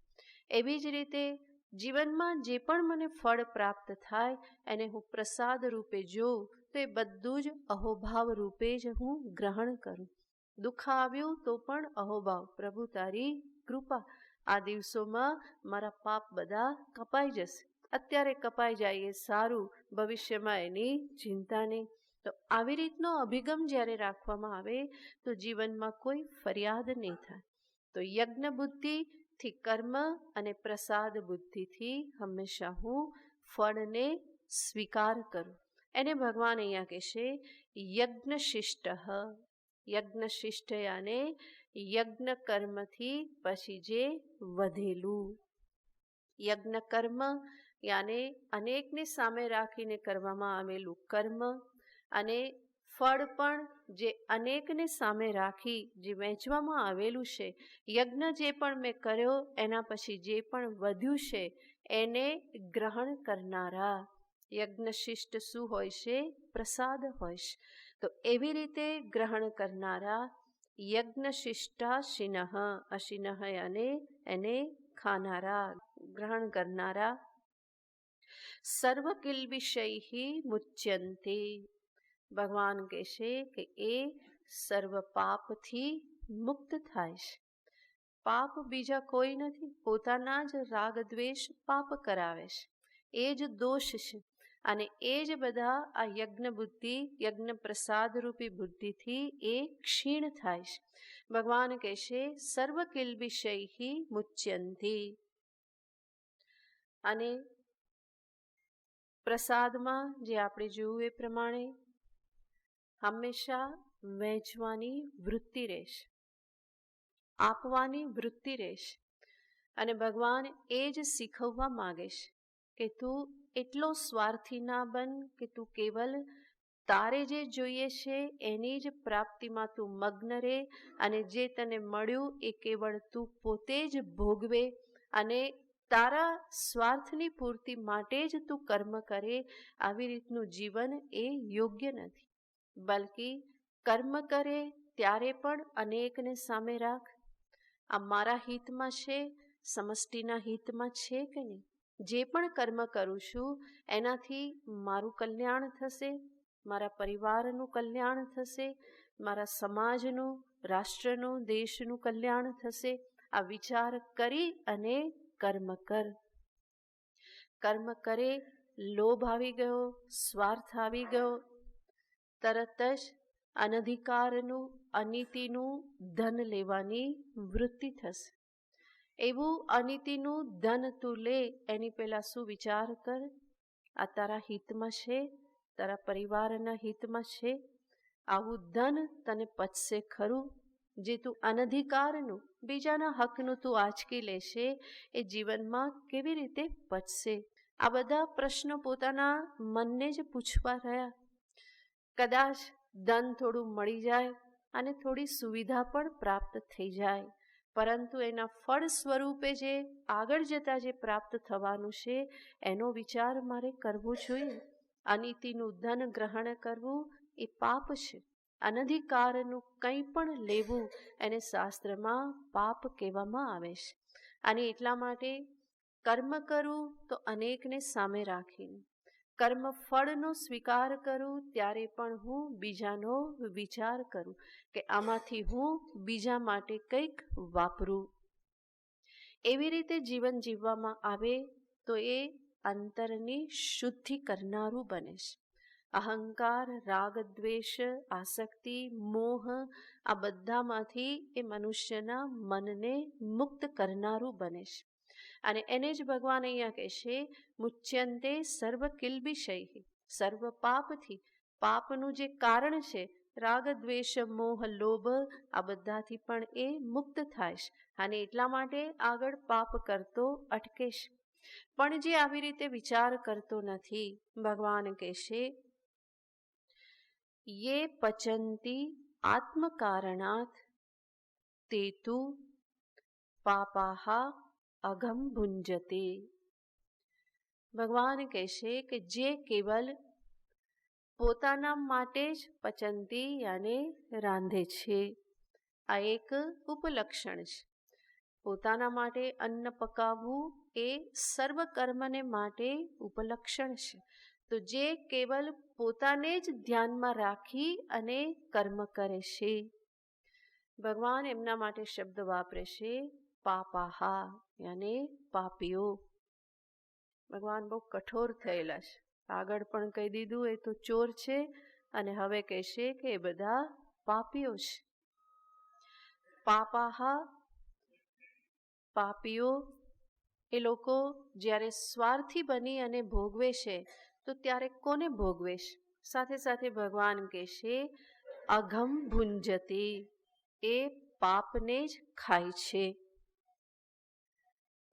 એવી જ રીતે જીવનમાં જે પણ મને ફળ પ્રાપ્ત થાય એને હું પ્રસાદ રૂપે જોઉં તો એ બધું જ અહોભાવ રૂપે જ હું ગ્રહણ કરું. દુઃખ આવ્યું તો પણ અહોભાવ, પ્રભુ તારી કૃપા, આ દિવસોમાં મારા પાપ બધા કપાઈ જશે. અત્યારે કપાઈ જાય એ સારું, ભવિષ્યમાં એની ચિંતા નહીં. તો આવી રીતનો અભિગમ જ્યારે રાખવામાં આવે તો જીવનમાં કોઈ ફરિયાદ નહીં થાય. તો યજ્ઞ બુદ્ધિથી કર્મ અને પ્રસાદ બુદ્ધિથી હંમેશા હું ફળને સ્વીકાર કરું. એને ભગવાન અહીંયા કહેશે યજ્ઞશિષ્ટ. યજ્ઞશિષ્ટ યાને યજ્ઞ કર્મથી પછી જે વધેલું. યજ્ઞ કર્મ યાને અનેકને સામે રાખીને કરવામાં આવેલું કર્મ, અને ફળ પણ જે અનેકને સામે રાખી જે વહેંચવામાં આવેલું છે. યજ્ઞ જે પણ મેં કર્યો એના પછી જે પણ વધ્યું છે એને ગ્રહણ કરનારા. યજ્ઞશિષ્ટ શું હોય છે? પ્રસાદ હોય છે. તો એવી રીતે ગ્રહણ કરનારા યજ્ઞશિષ્ટાશિનઃ. અશિનઃ યાને એને ખાનારા, ગ્રહણ કરનારા. સર્વ કિલ્બિષૈ મુચ્યન્તે. ભગવાન કહેશે કે એ સર્વ પાપથી મુક્ત થાય છે. પાપ બીજા કોઈ નથી, પોતાના જ રાગ દ્વેષ પાપ કરાવે છે. એ જ દોષ છે. અને એ જ બધા આ યજ્ઞ બુદ્ધિ, યજ્ઞ પ્રસાદ રૂપી બુદ્ધિથી એ ક્ષીણ થાય છે. ભગવાન કહેશે સર્વ કિલ્બિષૈ મુચ્યન્તે. અને પ્રસાદમાં જે આપણે જોયું એ પ્રમાણે હંમેશા વહેંચવાની વૃત્તિ રહેશે, આપવાની વૃત્તિ રહેશે. અને ભગવાન એ જ શીખવવા માગે છે કે તું એટલો સ્વાર્થી ના બન કે તું કેવલ તારે જે જોઈએ છે એની જ પ્રાપ્તિમાં તું મગ્ન રહે, અને જે તને મળ્યું એ કેવળ તું પોતે જ ભોગવે, અને તારા સ્વાર્થની પૂર્તિ માટે જ તું કર્મ કરે. આવી રીતનું જીવન એ યોગ્ય નથી. બલકી કર્મ કરે ત્યારે પણ અનેકને સામે રાખ. આ મારા હિતમાં છે, સમષ્ટિના હિતમાં છે કે નહીં? જે પણ કર્મ કરું છું એનાથી મારું કલ્યાણ થશે, મારા પરિવારનું કલ્યાણ થશે, મારા સમાજનું, રાષ્ટ્રનું, દેશનું કલ્યાણ થશે. આ વિચાર કરી અને કર્મ કર. કર્મ કરે, લોભ આવી ગયો, સ્વાર્થ આવી ગયો, તરત જ અનધિકારનું, અનીતિનું ધન લેવાની વૃત્તિ થશે. એવું અનીતિનું ધન તું લે એની પહેલાં શું વિચાર કર? આ તારા હિતમાં છે? તારા પરિવારના હિતમાં છે? આવું ધન તને પચશે ખરું? જે તું અનધિકારનું, બીજાના હકનું તું આંચકી લેશે એ જીવનમાં કેવી રીતે પચશે? આ બધા પ્રશ્નો પોતાના મનને જ પૂછવા રહ્યા. કદાચ ધન થોડું મળી જાય અને થોડી સુવિધા પણ પ્રાપ્ત થઈ જાય, પરંતુ એના ફળ સ્વરૂપે જે આગળ જતાં જે પ્રાપ્ત થવાનું છે એનો વિચાર મારે કરવો જોઈએ. અનીતિનું ધન ગ્રહણ કરવું એ પાપ છે. અનધિકારનું કંઈ પણ લેવું એને શાસ્ત્રમાં પાપ કહેવામાં આવે છે. અને એટલા માટે કર્મ કરું તો અનેકને સામે રાખીને, કર્મ ફળનો સ્વીકાર કરું ત્યારે પણ હું બીજાનો વિચાર કરું કે આમાંથી હું બીજા માટે કંઈક વાપરું. એવી રીતે જીવન જીવવામાં આવે તો એ અંતરની શુદ્ધિ કરનારું બને છે. અહંકાર, રાગ, દ્વેષ, આસક્તિ, મોહ આ બધામાંથી એ મનુષ્યના મનને મુક્ત કરનારું બને છે. અને એને જ ભગવાન અહીંયા કહેશે મુચ્યંતે સર્વ કિલ્બિષૈઃ, સર્વ પાપથી, પાપનું જે કારણ છે રાગ, દ્વેષ, મોહ, લોભ આ બધાથી પણ એ મુક્ત થાય છે. અને એટલા માટે આગળ પાપ કરતો અટકે છે. પણ જે આવી રીતે વિચાર કરતો નથી, ભગવાન કહેશે યે પચંતી આત્મકારણાત તે તુ પાપાહ અઘમ ભુંજતે. ભગવાન કહેશે કે જે કેવલ પોતાના માટે જ પચંતી અને રાંધે છે, આ એક ઉપલક્ષણ છે. પોતાના માટે અન્ન પકાવવું એ સર્વ કર્મને માટે ઉપલક્ષણ છે. તો જે કેવલ પોતાને જ ધ્યાનમાં રાખી અને કર્મ કરે છે, ભગવાન એમના માટે શબ્દ વાપરે છે પાપાહા, યાને પાપીઓ. ભગવાન બહુ કઠોર થયેલા છે. આગળ પણ કહી દીધું એ તો ચોર છે, અને હવે કહેશે કે એ બધા પાપીઓ છે. પાપાહા, પાપીઓ એ લોકો જ્યારે સ્વાર્થી બની અને ભોગવે છે તો ત્યારે કોને ભોગવે છે? સાથે સાથે ભગવાન કહેશે અઘમ ભુંજતે, એ પાપને જ ખાય છે.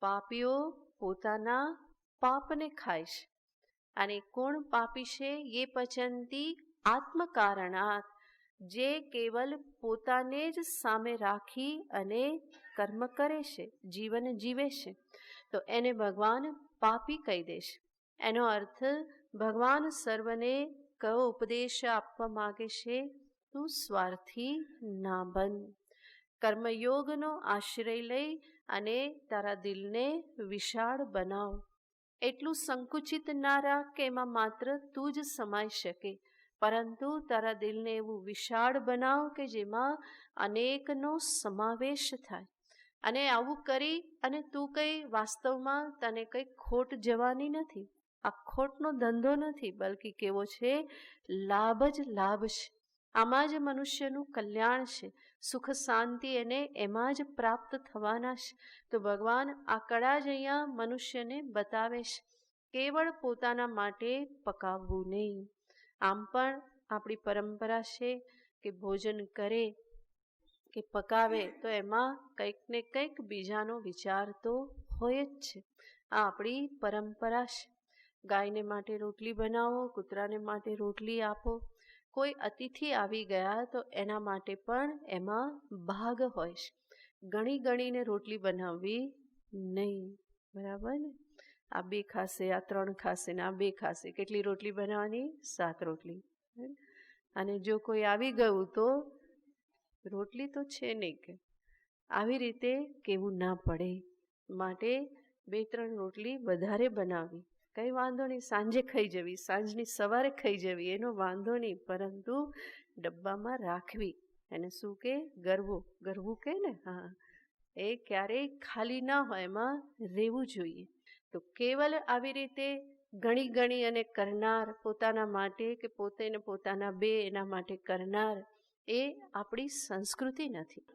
પાપીઓ પોતાના પાપને ખાય છે. અને કોણ પાપી છે? યે પચંતી આત્મકારણાત, જે કેવલ પોતાને જ સામે રાખી અને કર્મ કરે છે, જીવન જીવે છે, તો એને ભગવાન પાપી કહી દેશે. એનો અર્થ ભગવાન સર્વને કયો ઉપદેશ આપવા માગે છે? તું સ્વાર્થી ના બન. કર્મયોગનો આશ્રય લઈ અને તારા દિલને વિશાળ બનાવ. એટલું સંકુચિત ના રાખ કે એમાં માત્ર તું જ સમાઈ શકે, પરંતુ તારા દિલને એવું વિશાળ બનાવ કે જેમાં અનેકનો સમાવેશ થાય. અને આવું કરી અને તું કંઈ વાસ્તવમાં તને કંઈ ખોટ જવાની નથી. આ ખોટનો ધંધો નથી, બલકી કેવો છે? લાભ જ લાભ છે. આમાં જ મનુષ્યનું કલ્યાણ છે. સુખ શાંતિ એને એમાં જ પ્રાપ્ત થવાના છે. તો ભગવાન આ કળા જ અહીંયા મનુષ્યને બતાવે છે. કેવળ પોતાના માટે પકાવવું નહીં. આમ પણ આપણી પરંપરા છે કે ભોજન કરે કે પકાવે તો એમાં કંઈક ને કંઈક બીજાનો વિચાર તો હોય જ છે. આ આપણી પરંપરા છે. ગાયને માટે રોટલી બનાવો, કૂતરાને માટે રોટલી આપો. કોઈ અતિથિ આવી ગયા તો એના માટે પણ એમાં ભાગ હોય છે. ગણી ગણીને રોટલી બનાવવી નહીં, બરાબર ને? આ 2 ખાશે, આ 3 ખાશે ને આ 2 ખાશે. કેટલી રોટલી બનાવવાની? 7 રોટલી. અને જો કોઈ આવી ગયું તો રોટલી તો છે નહીં કે. આવી રીતે કેવું ના પડે. માટે 2-3 રોટલી વધારે બનાવવી, કંઈ વાંધો નહીં. સાંજે ખાઈ જવી, સાંજની સવારે ખાઈ જવી, એનો વાંધો નહીં. પરંતુ ડબ્બામાં રાખવી. એને શું કે? ગરવું. ગરવું કે ને? હા, એ ક્યારેય ખાલી ના હોય, એમાં રહેવું જોઈએ. તો કેવલ આવી રીતે ગણી ગણી અને કરનાર, પોતાના માટે કે પોતે ને પોતાના બે એના માટે કરનાર, એ આપણી સંસ્કૃતિ નથી.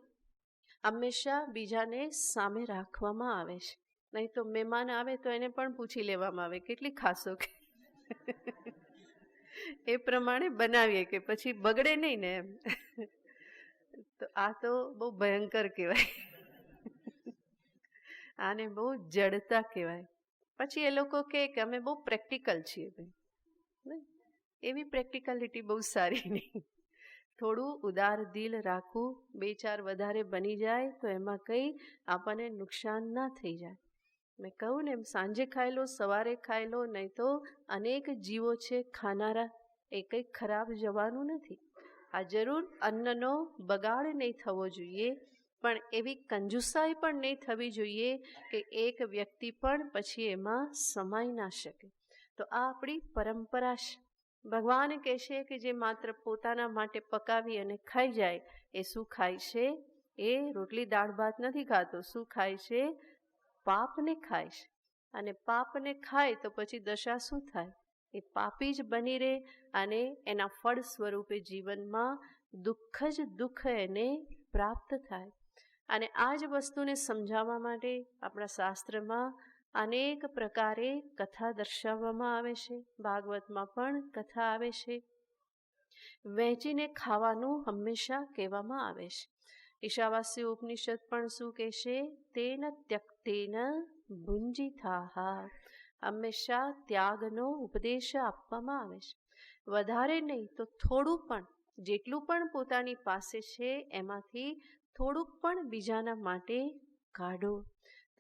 હંમેશા બીજાને સામે રાખવામાં આવે છે. નહીં તો મહેમાન આવે તો એને પણ પૂછી લેવામાં આવે કેટલી ખાશો કે એ પ્રમાણે બનાવીએ કે પછી બગડે નહીં ને એમ. તો આ તો બહુ ભયંકર કહેવાય. આને બહુ જડતા કહેવાય. પછી એ લોકો કહે કે અમે બહુ પ્રેક્ટિકલ છીએ ભાઈ. એવી પ્રેક્ટિકલિટી બહુ સારી નહીં. થોડું ઉદાર દિલ રાખવું. 2-4 વધારે બની જાય તો એમાં કંઈ આપણને નુકસાન ના થઈ જાય. મેં કહું ને એમ, સાંજે ખાઈ લો, સવારે ખાઈ લો, નહીં તો અનેક જીવો છે ખાનારા, એ કંઈ ખરાબ જવાનું નથી. આ જરૂર અન્નનો બગાડ નહીં થવો જોઈએ, પણ એવી કંજુસાઈ પણ નહીં થવી જોઈએ કે એક વ્યક્તિ પણ પછી એમાં સમાઈ ના શકે. તો આ આપણી પરંપરા છે. ભગવાન કહેશે કે જે માત્ર પોતાના માટે પકાવી અને ખાઈ જાય એ શું ખાય છે? એ રોટલી દાળ ભાત નથી ખાતો. શું ખાય છે? પાપને ખાય છે. અને પાપને ખાય તો પછી દશા શું થાય? એ પાપી જ બની રહે અને એના ફળ સ્વરૂપે જીવનમાં દુઃખ જ દુઃખ એને પ્રાપ્ત થાય. અને આ જ વસ્તુને સમજાવવા માટે આપણા શાસ્ત્રમાં અનેક પ્રકારે કથા દર્શાવવામાં આવે છે. ભાગવતમાં પણ કથા આવે છે. વહેંચીને ખાવાનું હંમેશા કહેવામાં આવે છે. ઈશાવાસ્ય ઉપનિષદ પણ શું કહેશે? તેન ત્યક્તેન ભુંજિતાહ. હંમેશા ત્યાગનો ઉપદેશ આપવામાં આવે છે. વધારે નહીં તો થોડું પણ, જેટલું પણ પોતાની પાસે છે એમાંથી થોડુંક પણ બીજાના માટે કાઢો.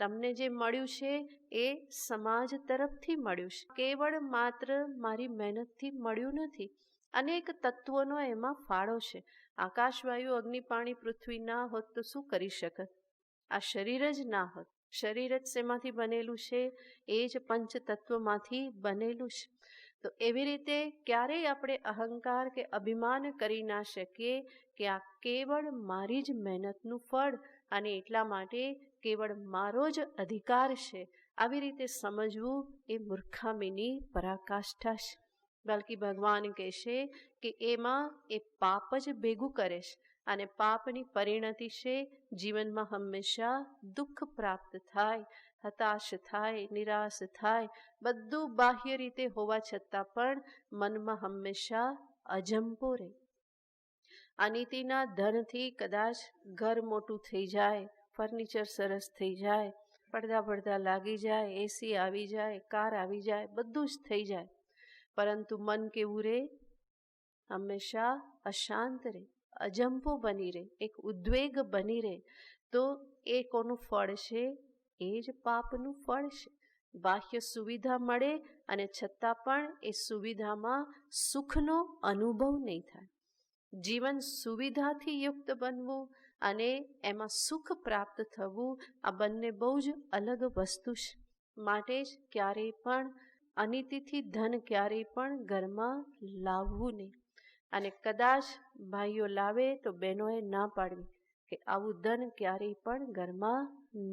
તમને જે મળ્યું છે એ સમાજ તરફથી મળ્યું છે, કેવળ માત્ર મારી મહેનતથી મળ્યું નથી. અનેક તત્વોનો એમાં ફાળો છે. આકાશ, વાયુ, અગ્નિ, પાણી, પૃથ્વી ના હોત તો શું કરી શકત? આ શરીર જ ના હોત. શરીર જ શેમાંથી બનેલું છે? એ જ પંચ તત્વમાંથી બનેલું છે. તો એવી રીતે ક્યારેય આપણે અહંકાર કે અભિમાન કરી ના શકીએ કે આ કેવળ મારી જ મહેનતનું ફળ અને એટલા માટે કેવળ મારો જ અધિકાર છે. આવી રીતે સમજવું એ મૂર્ખામીની પરાકાષ્ઠા છે. બલકી ભગવાન કહેશે કે એમાં એ પાપ જ ભેગું કરે છે અને પાપની પરિણતિ છે જીવનમાં હંમેશા દુઃખ પ્રાપ્ત થાય, હતાશ થાય, નિરાશ થાય. બધું બાહ્ય રીતે હોવા છતાં પણ મનમાં હંમેશા અજંપો રહે. અનીતિના ધનથી કદાચ ઘર મોટું થઈ જાય, ફર્નિચર સરસ થઈ જાય, પડદા લાગી જાય, એસી આવી જાય, કાર આવી જાય, બધું જ થઈ જાય, પરંતુ મન કેવું રહે? હંમેશા અશાંત રહે, અજંપો બની રહે, એક ઉદ્વેગ બની રહે. તો એ કોનું ફળ છે? એ જ પાપનું ફળ છે. બાહ્ય સુવિધા મળે અને છતાં પણ એ સુવિધામાં સુખનો અનુભવ નહીં થાય. જીવન સુવિધાથી યુક્ત બનવું અને એમાં સુખ પ્રાપ્ત થવું, આ બંને બહુ જ અલગ વસ્તુ છે. માટે જ ક્યારેય પણ અનીતિથી ધન ક્યારેય પણ ઘરમાં લાવવું નહીં. અને કદાચ ભાઈઓ લાવે તો બહેનોએ ના પાડવી કે આવું ધન ક્યારેય પણ ઘરમાં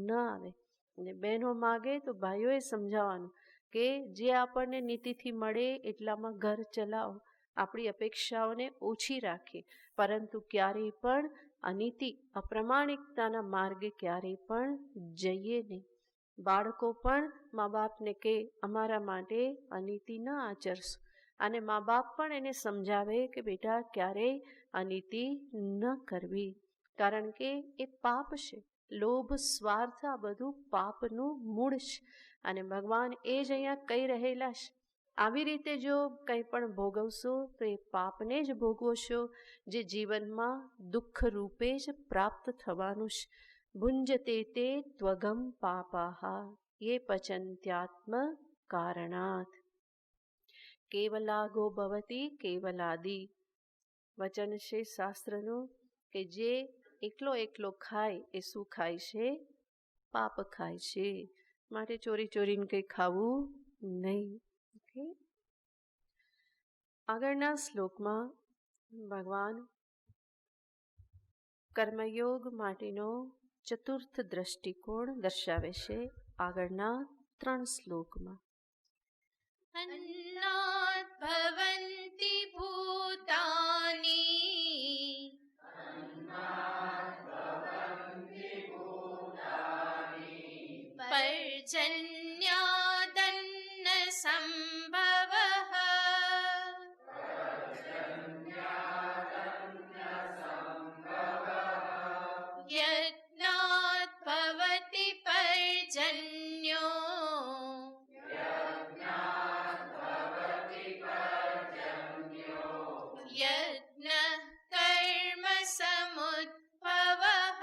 ન આવે. અને બહેનો માગે તો ભાઈઓએ સમજાવવાનું કે જે આપણને નીતિથી મળે એટલામાં ઘર ચલાવો, આપણી અપેક્ષાઓને ઓછી રાખીએ, પરંતુ ક્યારેય પણ અનીતિ, અપ્રમાણિકતાના માર્ગે ક્યારેય પણ જઈએ નહીં. બાળકો પણ મા બાપને કહે અમારા માટે અનીતિ ન આચરશો, અને મા બાપ પણ એને સમજાવે કે બેટા ક્યારેય અનીતિ ન કરવી, કારણ કે એ પાપ છે. લોભ, સ્વાર્થ, આ બધું પાપનું મૂળ છે. અને ભગવાન એ જ અહીંયા કહી રહેલા છે. આવી રીતે જો કંઈ પણ ભોગવશો તો એ પાપને જ ભોગવો છો, જે જીવનમાં દુઃખ રૂપે જ પ્રાપ્ત થવાનું છે. ભુંજતે તે ત્વગમ પાપાહ યે પચન્ત્યાત્મ કારણાત કેવલાગો ભવતી કેવલાદિ. વચન છે શાસ્ત્રનું કે જે એકલો ખાય એ શું ખાય છે? પાપ ખાય છે. માટે ચોરીને કંઈ ખાવું નહીં. ઓકે, આગળના શ્લોકમાં ભગવાન કર્મયોગ માટેનો ચતુર્થ દ્રષ્ટિકોણ દર્શાવે છે. આગળના 3 શ્લોકમાં अन्नात् भवन्ति भूतानि पर्जन्यादन्न सम्भवः यज्ञात् भवति पर्जन्यो यज्ञः कर्म समुद्भवः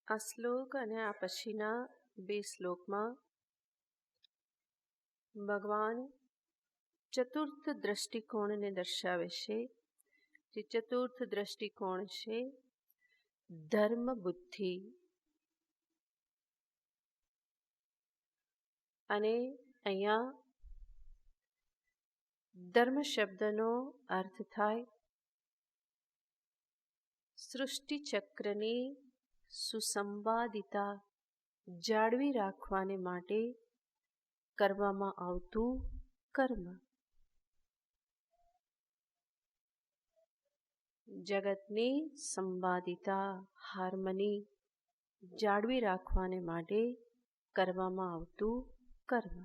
આ શ્લોક અને આ પછીના 2 શ્લોકમાં ભગવાન ચતુર્થ દ્રષ્ટિકોણને દર્શાવે છે. જે ચતુર્થ દ્રષ્ટિકોણ છે ધર્મ બુદ્ધિ. અને અહીંયા ધર્મ શબ્દનો અર્થ થાય સૃષ્ટિ ચક્રની સુસંવાદિતા જાળવી રાખવાને માટે કરવામાં આવતું કર્મ. જગતની સંવાદિતા, હાર્મની જાળવી રાખવાને માટે કરવામાં આવતું કર્મ.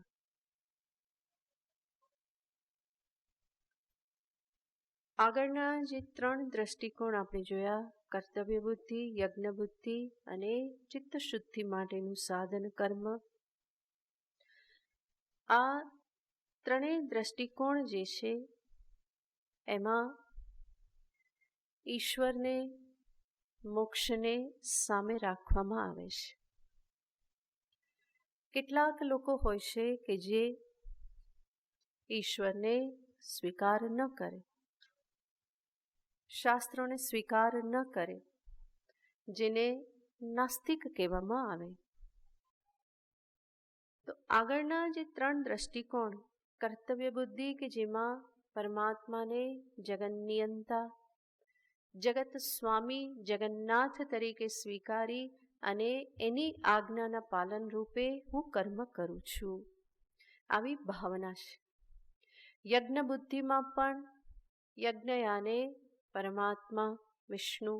આગળના જે 3 દ્રષ્ટિકોણ આપણે જોયા, કર્તવ્ય બુદ્ધિ, યજ્ઞ બુદ્ધિ અને ચિત્ત શુદ્ધિ માટેનું સાધન કર્મ. આ ત્રણેય દ્રષ્ટિકોણ જે છે એમાં ઈશ્વરને, મોક્ષને સામે રાખવામાં આવે છે. કેટલાક લોકો હોય છે કે જે ઈશ્વરને સ્વીકાર ન કરે, શાસ્ત્રોને સ્વીકાર ન કરે, જેને નાસ્તિક કહેવામાં આવે. તો આગળના જે 3 દ્રષ્ટિકોણ, કર્તવ્ય બુદ્ધિ કે જેમાં પરમાત્માને જગન નિયંતા, જગત સ્વામી જગન્નાથ તરીકે સ્વીકારી અને એની આજ્ઞાના પાલન રૂપે હું કર્મ કરું છું, આવી ભાવના છે. યજ્ઞ બુદ્ધિમાં પણ યજ્ઞયાને પરમાત્મા વિષ્ણુ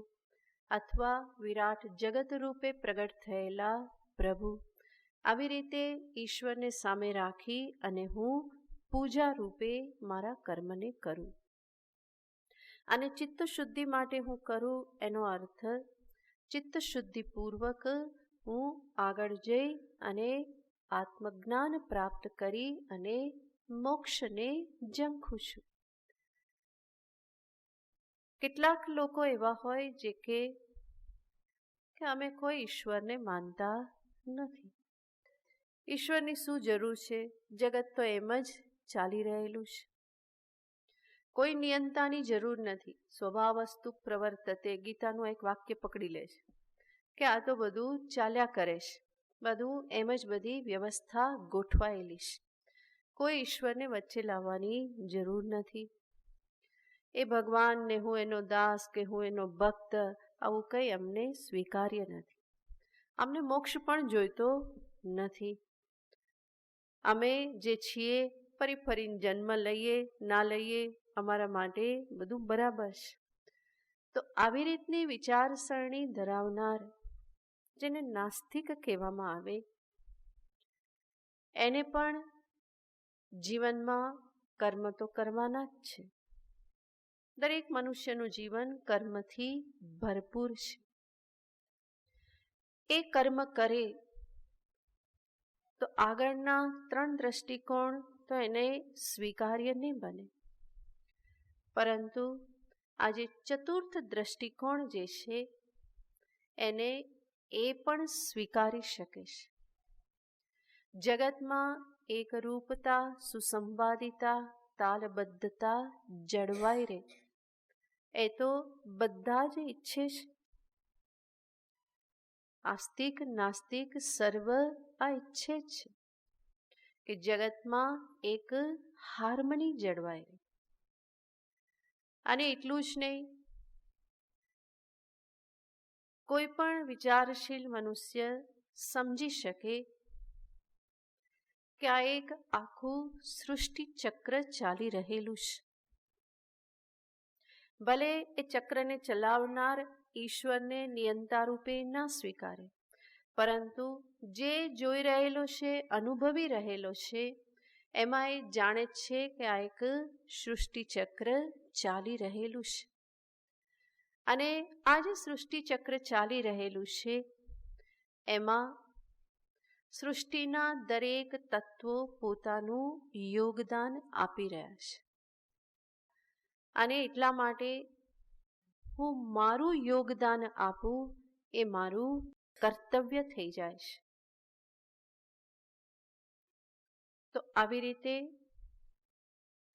અથવા વિરાટ જગત રૂપે પ્રગટ થયેલા પ્રભુ, આવી રીતે ઈશ્વરને સામે રાખી અને હું પૂજા રૂપે મારા કર્મને કરું. અને ચિત્ત શુદ્ધિ માટે હું કરું એનો અર્થ ચિત્ત શુદ્ધિપૂર્વક હું આગળ જઈ અને આત્મજ્ઞાન પ્રાપ્ત કરી અને મોક્ષને ઝંખું છું. કેટલાક લોકો એવા હોય જે કે અમે કોઈ ઈશ્વરને માનતા નથી. ઈશ્વરની શું જરૂર છે, જગત તો એમ જ ચાલી રહેલું છે, કોઈ નિયંતાની જરૂર નથી. સ્વભાવસ્તુ પ્રવર્તતે, ગીતાનું એક વાક્ય પકડી લે છે કે આ તો બધું ચાલ્યા કરે છે, બધું એમ જ બધી વ્યવસ્થા ગોઠવાયેલી છે, કોઈ ઈશ્વરને વચ્ચે લાવવાની જરૂર નથી. એ ભગવાનને હું એનો દાસ કે હું એનો ભક્ત, આવું કંઈ અમને સ્વીકાર્ય નથી. અમને મોક્ષ પણ જોઈતો નથી. અમે જે છીએ ફરી ફરીને જન્મ લઈએ ના લઈએ, અમારા માટે બધું બરાબર છે. તો આવી રીતની વિચારસરણી ધરાવનાર, જેને નાસ્તિક કહેવામાં આવે, એને પણ જીવનમાં કર્મ તો કરવાના જ છે. દરેક મનુષ્યનું જીવન કર્મથી ભરપૂર છે. એ કર્મ કરે તો આગળના 3 દ્રષ્ટિકોણ તો એને સ્વીકાર્ય નહીં બને, પરંતુ આજે ચતુર્થ દ્રષ્ટિકોણ જે છે એને એ પણ સ્વીકારી શકે છે. જગતમાં એકરૂપતા, સુસંવાદિતા, તાલબદ્ધતા જળવાઈ રહે, એ તો બધા જ ઈચ્છે છે. આસ્તિક નાસ્તિક સર્વ આ ઈચ્છે છે કે જગતમાં એક હાર્મની જળવાય. અને એટલું જ નહીં, કોઈ પણ વિચારશીલ મનુષ્ય સમજી શકે કે આ એક આખું સૃષ્ટિ ચક્ર ચાલી રહેલું છે. ભલે એ ચક્રને ચલાવનાર ઈશ્વરને નિયંતા રૂપે ન સ્વીકારે, પરંતુ જે જોઈ રહેલો છે, અનુભવી રહેલો છે, એમાં એ જાણે છે કે આ એક સૃષ્ટિ ચક્ર ચાલી રહેલું છે. અને આ જે સૃષ્ટિ ચક્ર ચાલી રહેલું છે એમાં સૃષ્ટિના દરેક તત્વો પોતાનું યોગદાન આપી રહ્યા છે. અને એટલા માટે હું મારું યોગદાન આપું એ મારું કર્તવ્ય થઈ જાય છે. તો આવી રીતે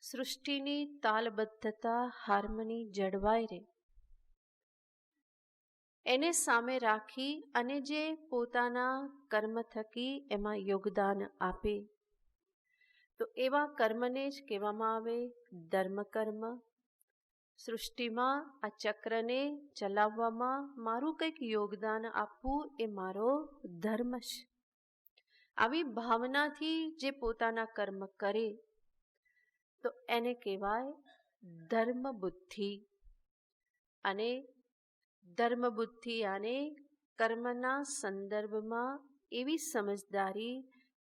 સૃષ્ટિની તાલબદ્ધતા, હાર્મની જળવાઈ રહે, એને સામે રાખી અને જે પોતાના કર્મ થકી એમાં યોગદાન આપે, તો એવા કર્મને જ કહેવામાં આવે ધર્મકર્મ. સૃષ્ટિમાં આ ચક્રને ચલાવવામાં મારું કંઈક યોગદાન આપવું એ મારો ધર્મ છે. આવી ભાવનાથી જે પોતાના કર્મ કરે તો એને કહેવાય ધર્મ બુદ્ધિ. અને ધર્મ બુદ્ધિ આને કર્મના સંદર્ભમાં એવી સમજદારી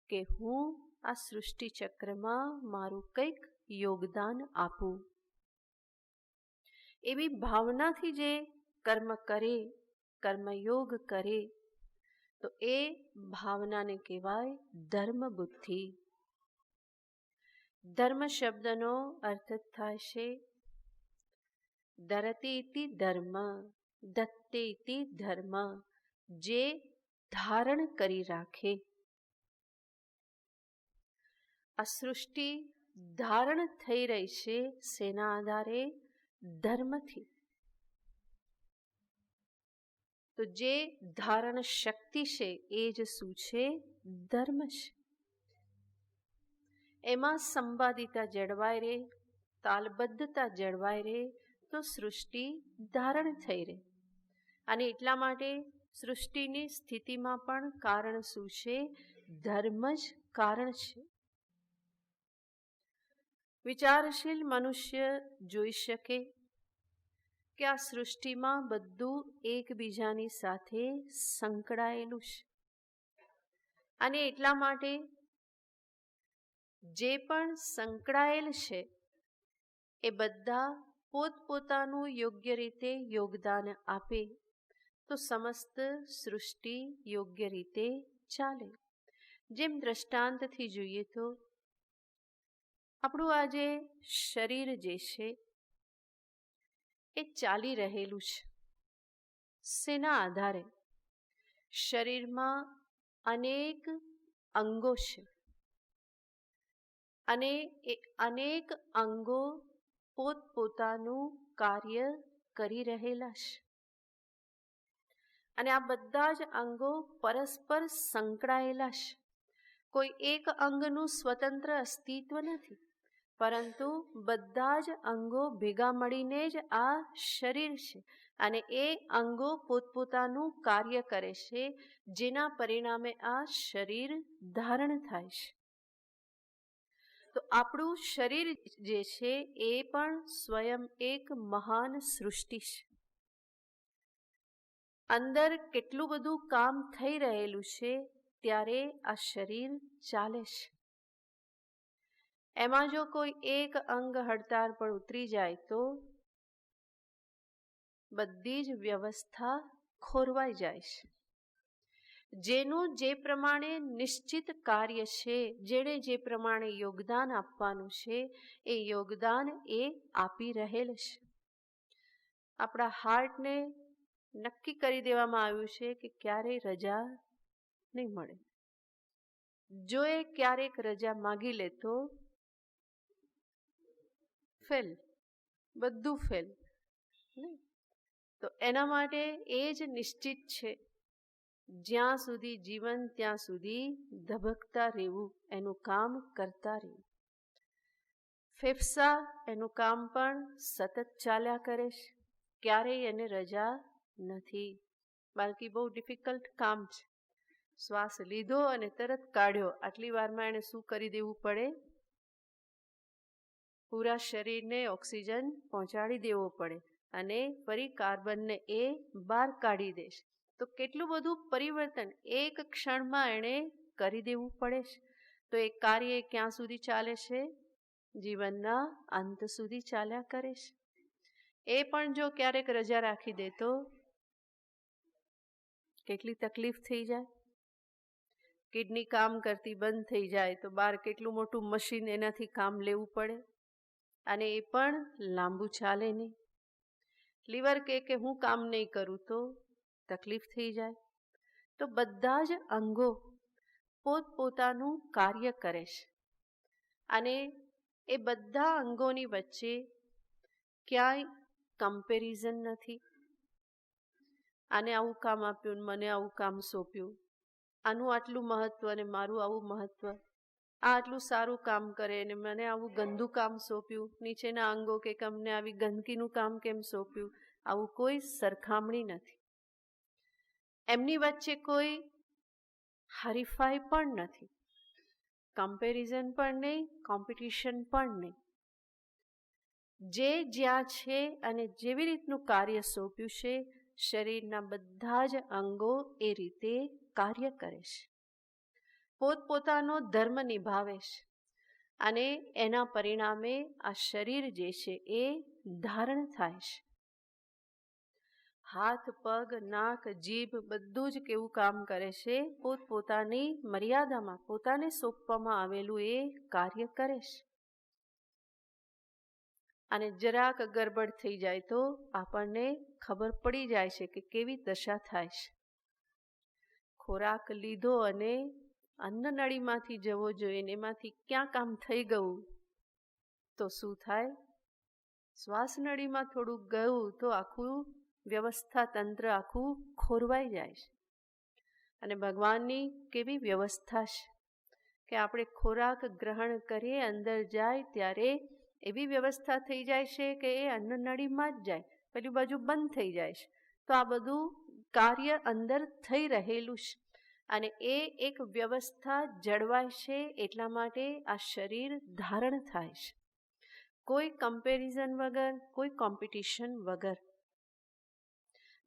કે હું આ સૃષ્ટિ ચક્રમાં મારું કંઈક યોગદાન આપું, એવી ભાવનાથી જે કર્મ કરે, કર્મયોગ કરે, તો એ ભાવનાને કહેવાય ધર્મ બુદ્ધિ. ધર્મ શબ્દનો અર્થ થાય છે ધરતી ઇતિ ધર્મ, દત્તે ઇતિ ધર્મ, જે ધારણ કરી રાખે. આ સૃષ્ટિ ધારણ થઈ રહી છે શેના આધારે? ધર્મથી. તો જે ધારણ શક્તિ છે એ જ શું છે? ધર્મ છે. એમાં સંવાદિતા જળવાઈ રહે, તાલબદ્ધતા જળવાઈ રહે, તો સૃષ્ટિ ધારણ થઈ રહે. અને એટલા માટે સૃષ્ટિની સ્થિતિમાં પણ કારણ શું છે? ધર્મ જ કારણ છે. વિચારશીલ મનુષ્ય જોઈ શકે કે આ સૃષ્ટિમાં બધું એકબીજાની સાથે સંકળાયેલું છે. અને એટલા માટે જે પણ સંકળાયેલ છે એ બધા પોતપોતાનું યોગ્ય રીતે યોગદાન આપે તો સમસ્ત સૃષ્ટિ યોગ્ય રીતે ચાલે. જેમ દ્રષ્ટાંતથી જોઈએ તો આપણું આ જે શરીર જે છે એ ચાલી રહેલું છે. શેના આધારે? શરીરમાં અનેક અંગો છે અને એ અનેક અંગો પોતપોતાનું કાર્ય કરી રહેલા છે. અને આ બધા જ અંગો પરસ્પર સંકળાયેલા છે. કોઈ એક અંગનું સ્વતંત્ર અસ્તિત્વ નથી, પરંતુ બધા જ અંગો ભેગા મળીને જ આ શરીર છે. અને એ અંગો પોતપોતાનું કાર્ય કરે છે, જેના પરિણામે આ શરીર ધારણ થાય છે. તો આપણું શરીર જે છે એ પણ સ્વયં એક મહાન સૃષ્ટિ છે. અંદર કેટલું બધું કામ થઈ રહેલું છે ત્યારે આ શરીર ચાલે છે. એમાં જો કોઈ એક અંગ હડતાળ પર ઉતરી જાય તો બધી જ વ્યવસ્થા ખોરવાઈ જાય છે. જેનું જે પ્રમાણે નિશ્ચિત કાર્ય છે, જેણે જે પ્રમાણે યોગદાન આપવાનું છે, એ યોગદાન એ આપી રહેલ છે. આપણા હાર્ટને નક્કી કરી દેવામાં આવ્યું છે કે ક્યારેય રજા નહીં મળે. જો એ ક્યારેક રજા માગી લે તો ફેલ, બધું ફેલ. તો એના માટે એ જ નિશ્ચિત છે, જ્યાં સુધી જીવન ત્યાં સુધી ધબકતા રહેવું, એનું કામ કરતા રહેવું. ફેફસા એનું કામ પણ સતત ચાલ્યા કરે છે, ક્યારેય એને રજા નથી. બાકી બહુ ડિફિકલ્ટ કામ છે. શ્વાસ લીધો અને તરત કાઢ્યો, આટલી વારમાં એને શું કરી દેવું પડે? પૂરા શરીરને ઓક્સિજન પહોંચાડી દેવો પડે અને ફરી કાર્બનને એ બહાર કાઢી દેશે. તો કેટલું બધું પરિવર્તન એક ક્ષણમાં એણે કરી દેવું પડે છે. તો એ કાર્ય ક્યાં સુધી ચાલે છે? જીવનના અંત સુધી ચાલ્યા કરે છે. એ પણ જો ક્યારેક રજા રાખી દે તો કેટલી તકલીફ થઈ જાય. કિડની કામ કરતી બંધ થઈ જાય તો બહાર કેટલું મોટું મશીન એનાથી કામ લેવું પડે અને એ પણ લાંબુ ચાલે નહીં. લીવર કે હું કામ નહીં કરું તો તકલીફ થઈ જાય. તો બધા જ અંગો પોતપોતાનું કાર્ય કરે છે અને એ બધા અંગોની વચ્ચે ક્યાંય કમ્પેરિઝન નથી. આને આવું કામ આપ્યું, મને આવું કામ સોંપ્યું, આનું આટલું મહત્વ ને મારું આવું મહત્વ, આ આટલું સારું કામ કરે ને મને આવું ગંદુ કામ સોંપ્યું, નીચેના અંગો કે અમને આવી ગંદકીનું કામ કેમ સોંપ્યું, આવું કોઈ સરખામણી નથી. એમની વચ્ચે કોઈ હરીફાઈ પણ નથી, કમ્પેરિઝન પણ નહીં, કોમ્પિટિશન પણ નહીં. જે જ્યાં છે અને જેવી રીતનું કાર્ય સોંપ્યું છે, શરીરના બધા જ અંગો એ રીતે કાર્ય કરે છે, પોતપોતાનો ધર્મ નિભાવે છે અને એના પરિણામે આ શરીર જે છે એ ધારણ થાય છે. હાથ, પગ, નાક, જીભ બધું જ કેવું કામ કરે છે, પોતપોતાની મર્યાદામાં પોતાને સોંપવામાં આવેલું એ કાર્ય કરે છે. અને જરાક ગરબડ થઈ જાય તો આપણને ખબર પડી જાય છે કે કેવી દશા થાય છે. ખોરાક લીધો અને અન્નનળીમાંથી જવો જોઈએ ને એમાંથી ક્યાં કામ થઈ ગયું તો શું થાય? શ્વાસનળીમાં થોડુંક ગયું તો આખું વ્યવસ્થા તંત્ર આખું ખોરવાઈ જાય છે. અને ભગવાનની કેવી વ્યવસ્થા છે કે આપણે ખોરાક ગ્રહણ કરીએ, અંદર જાય ત્યારે એવી વ્યવસ્થા થઈ જાય છે કે એ અન્નનળીમાં જ જાય, પેલી બાજુ બંધ થઈ જાય છે. તો આ બધું કાર્ય અંદર થઈ રહેલું છે અને એ એક વ્યવસ્થા જળવાય છે. એટલા માટે આ શરીર ધારણ થાય છે, કોઈ કમ્પેરિઝન વગર, કોઈ કોમ્પિટિશન વગર.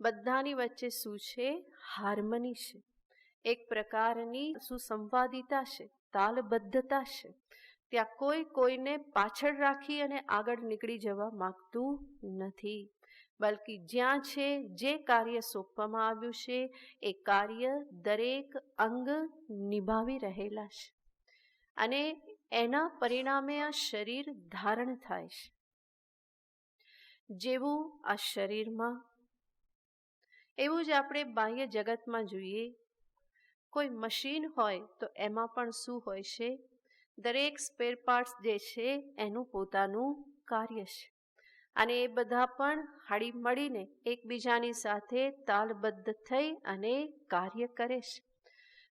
બધાની વચ્ચે શું છે? હાર્મની છે, એક પ્રકારની સુસંવાદિતા છે, તાલબદ્ધતા છે. ત્યાં કોઈ કોઈને પાછળ રાખી અને આગળ નીકળી જવા માંગતું નથી, બલ્કિ જ્યાં છે જે કાર્ય સોંપવામાં આવ્યું છે એ કાર્ય દરેક અંગ નિભાવી રહેલા છે અને એના પરિણામે આ શરીર ધારણ થાય છે. જેવું આ શરીરમાં એવું જ આપણે બાહ્ય જગતમાં જોઈએ, કોઈ મશીન હોય તો એમાં પણ શું હોય છે? દરેક સ્પેર પાર્ટ્સ જે છે એનું પોતાનું કાર્ય છે અને એ બધા પણ હળી મળીને એકબીજાની સાથે તાલબદ્ધ થઈ અને કાર્ય કરે છે.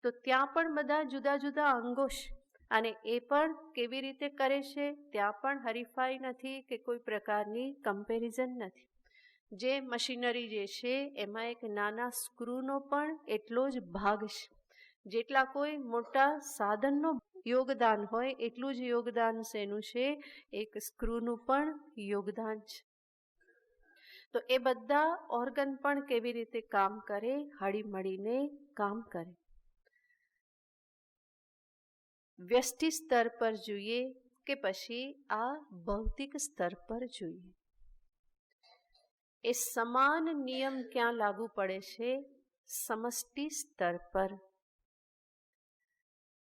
તો ત્યાં પણ બધા જુદા જુદા અંગો છે અને એ પણ કેવી રીતે કરે છે? ત્યાં પણ હરીફાઈ નથી કે કોઈ પ્રકારની કમ્પેરિઝન નથી. જે મશીનરી જે છે એમાં એક નાના સ્ક્રૂનો પણ એટલો જ ભાગ છે, જેટલા કોઈ મોટા સાધનનો યોગદાન હોય એટલું જ યોગદાન શેનું છે? એક સ્ક્રૂનું પણ યોગદાન છે. તો એ બધા ઓર્ગન પણ કેવી રીતે કામ કરે? હળી મળીને કામ કરે. વ્યષ્ટિ સ્તર પર જોઈએ કે પછી આ ભૌતિક સ્તર પર જોઈએ, એ સમાન નિયમ ક્યાં લાગુ પડે છે? સમષ્ટિ સ્તર પર.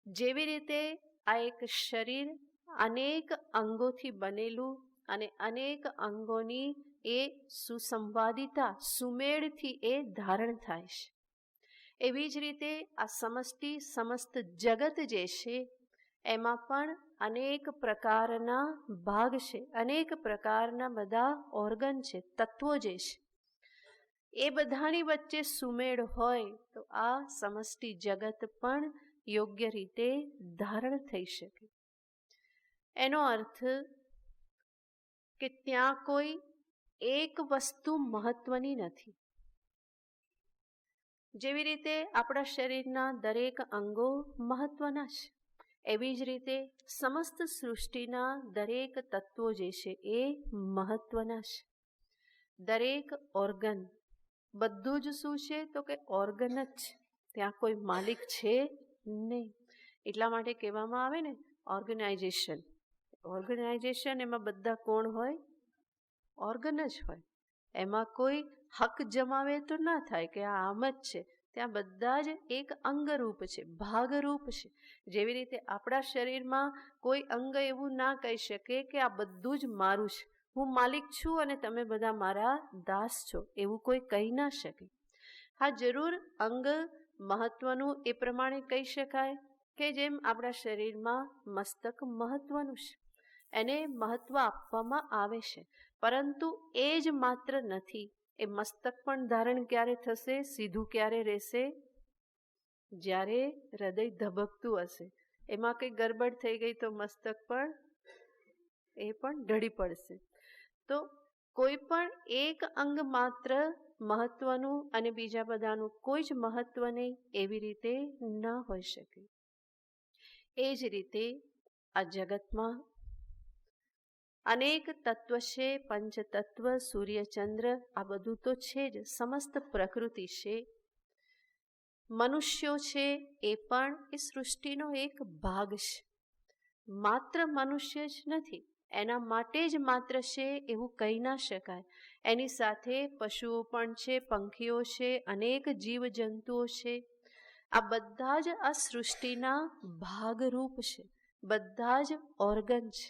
જેવી રીતે આ એક શરીર અનેક અંગોથી બનેલું અને અનેક અંગોની એ સુસંવાદિતા, સુમેળથી એ ધારણ થાય છે, એવી જ રીતે આ સમષ્ટિ સમસ્ત જગત જે છે એમાં પણ અનેક પ્રકારના ભાગ છે, અનેક પ્રકારના બધા ઓર્ગન છે, તત્વો જે છે. એ બધાની વચ્ચે સુમેળ હોય તો આ સમષ્ટિ જગત પણ યોગ્ય રીતે ધારણ થઈ શકે. એનો અર્થ કે ત્યાં કોઈ એક વસ્તુ મહત્વની નથી. જેવી રીતે આપણા શરીરના દરેક અંગો મહત્વના છે, એવી જ રીતે સમસ્ત સૃષ્ટિના દરેક તત્વો જે છે એ મહત્વના છે. દરેક ઓર્ગન, બધું જ શું છે? તો કે ઓર્ગન જ છે, ત્યાં કોઈ માલિક છે નહીં. એટલા માટે કહેવામાં આવે ને ઓર્ગેનાઇઝેશન. ઓર્ગેનાઇઝેશન એમાં બધા કોણ હોય? ઓર્ગન જ હોય. એમાં કોઈ હક જમાવે તો ના થાય કે આ આમ જ છે. ત્યાં બધા જ એક અંગરૂપ છે, ભાગરૂપ છે. જેવી રીતે આપણા શરીરમાં કોઈ અંગ એવું ના કહી શકે કે આ બધું જ મારું છે, હું માલિક છું અને તમે બધા મારા દાસ છો, એવું કોઈ કહી ના શકે. હા, જરૂર અંગ મહત્વનું એ પ્રમાણે કહી શકાય કે જેમ આપણા શરીરમાં મસ્તક મહત્વનું છે, એને મહત્વ આપવામાં આવે છે, પરંતુ એ જ માત્ર નથી. એ મસ્તક પણ ધારણ ક્યારે થશે, સીધું ક્યારે રહેશે? જ્યારે હૃદય ધબકતું હશે. એમાં કંઈ ગરબડ થઈ ગઈ તો મસ્તક પણ ઢળી પડશે. તો કોઈ પણ એક અંગ માત્ર મહત્વનું અને બીજા બધાનું કોઈ જ મહત્વ નહીં, એવી રીતે ન હોઈ શકે. એ જ રીતે આ જગતમાં અનેક તત્વ છે, પંચતત્વ, સૂર્યચંદ્ર, આ બધું તો છે જ, સમસ્ત પ્રકૃતિ છે. મનુષ્યો છે એ પણ એ સૃષ્ટિનો એક ભાગ છે. માત્ર મનુષ્ય જ નથી, એના માટે જ માત્ર છે એવું કહી ના શકાય. એની સાથે પશુઓ પણ છે, પંખીઓ છે, અનેક જીવજંતુઓ છે. આ બધા જ આ સૃષ્ટિના ભાગરૂપ છે, બધા જ ઓર્ગન છે,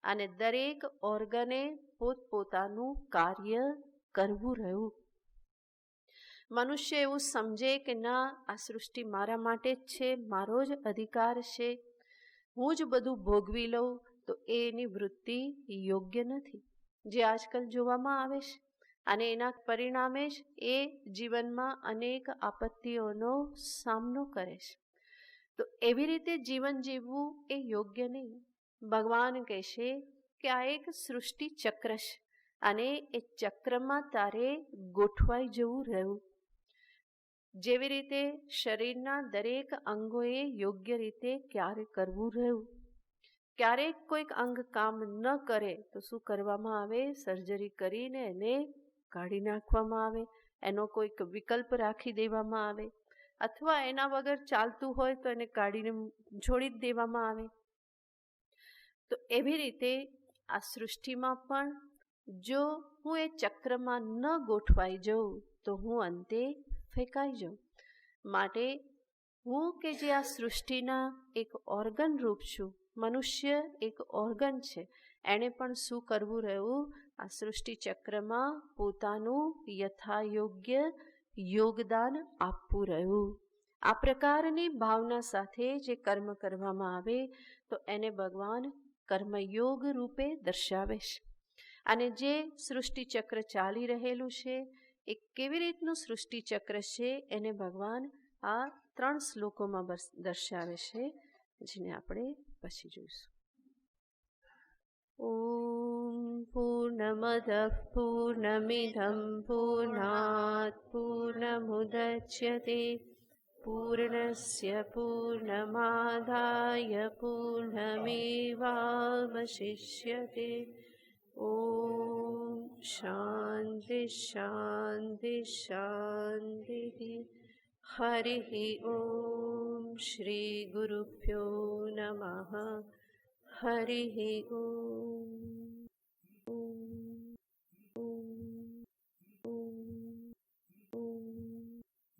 અને દરેક ઓર્ગને પોતપોતાનું કાર્ય કરવું રહ્યું. મનુષ્ય એવું સમજે કે ના, આ સૃષ્ટિ મારા માટે જ છે, મારો જ અધિકાર છે, હું જ બધું ભોગવી લઉં, તો એની વૃત્તિ યોગ્ય નથી, જે આજકાલ જોવામાં આવે છે. અને એના પરિણામે જ એ જીવનમાં અનેક આપત્તિઓનો સામનો કરે છે. તો એવી રીતે જીવન જીવવું એ યોગ્ય નહીં. ભગવાન કહેશે કે આ એક સૃષ્ટિ ચક્ર છે, અને એ ચક્રમાં તારે ગોઠવાઈ જવું રહ્યું. જેવી રીતે શરીરના દરેક અંગોએ યોગ્ય રીતે ક્યારે કરવું રહ્યું. ક્યારેક કોઈક અંગ કામ ન કરે તો શું કરવામાં આવે? સર્જરી કરીને એને કાઢી નાખવામાં આવે, એનો કોઈક વિકલ્પ રાખી દેવામાં આવે, અથવા એના વગર ચાલતું હોય તો એને કાઢીને છોડી જ દેવામાં આવે. તો એવી રીતે આ સૃષ્ટિમાં પણ જો હું એ ચક્રમાં ન ગોઠવાઈ જાઉં તો હું અંતે ફેંકાઈ જાઉં. માટે હું કે જે આ સૃષ્ટિના એક ઓર્ગન રૂપ છું, મનુષ્ય એક ઓર્ગન છે, એણે પણ શું કરવું રહ્યું? આ સૃષ્ટિ ચક્રમાં પોતાનું યથાયોગ્ય યોગદાન આપવું રહ્યું. આ પ્રકારની ભાવના સાથે જે કર્મ કરવામાં આવે તો એને ભગવાન કર્મયોગ રૂપે દર્શાવે છે. અને જે સૃષ્ટિ ચક્ર ચાલી રહેલું છે, એ કેવી રીતનું સૃષ્ટિ ચક્ર છે એને ભગવાન આ 3 શ્લોકોમાં દર્શાવે છે, જેને આપણે પછી જોઈશું. ઓમ પૂર્ણમદ પૂર્ણમિદં પૂર્ણાત પૂર્ણમુદચ્યતે પૂર્ણસ્ય પૂર્ણમાદાય પૂર્ણમેવાવશિષ્યતે. ઓમ શાંતિ શાંતિ શાંતિ. હરિ ઓમ શ્રી ગુરુભ્યો નમઃ. હરિ ઓમ.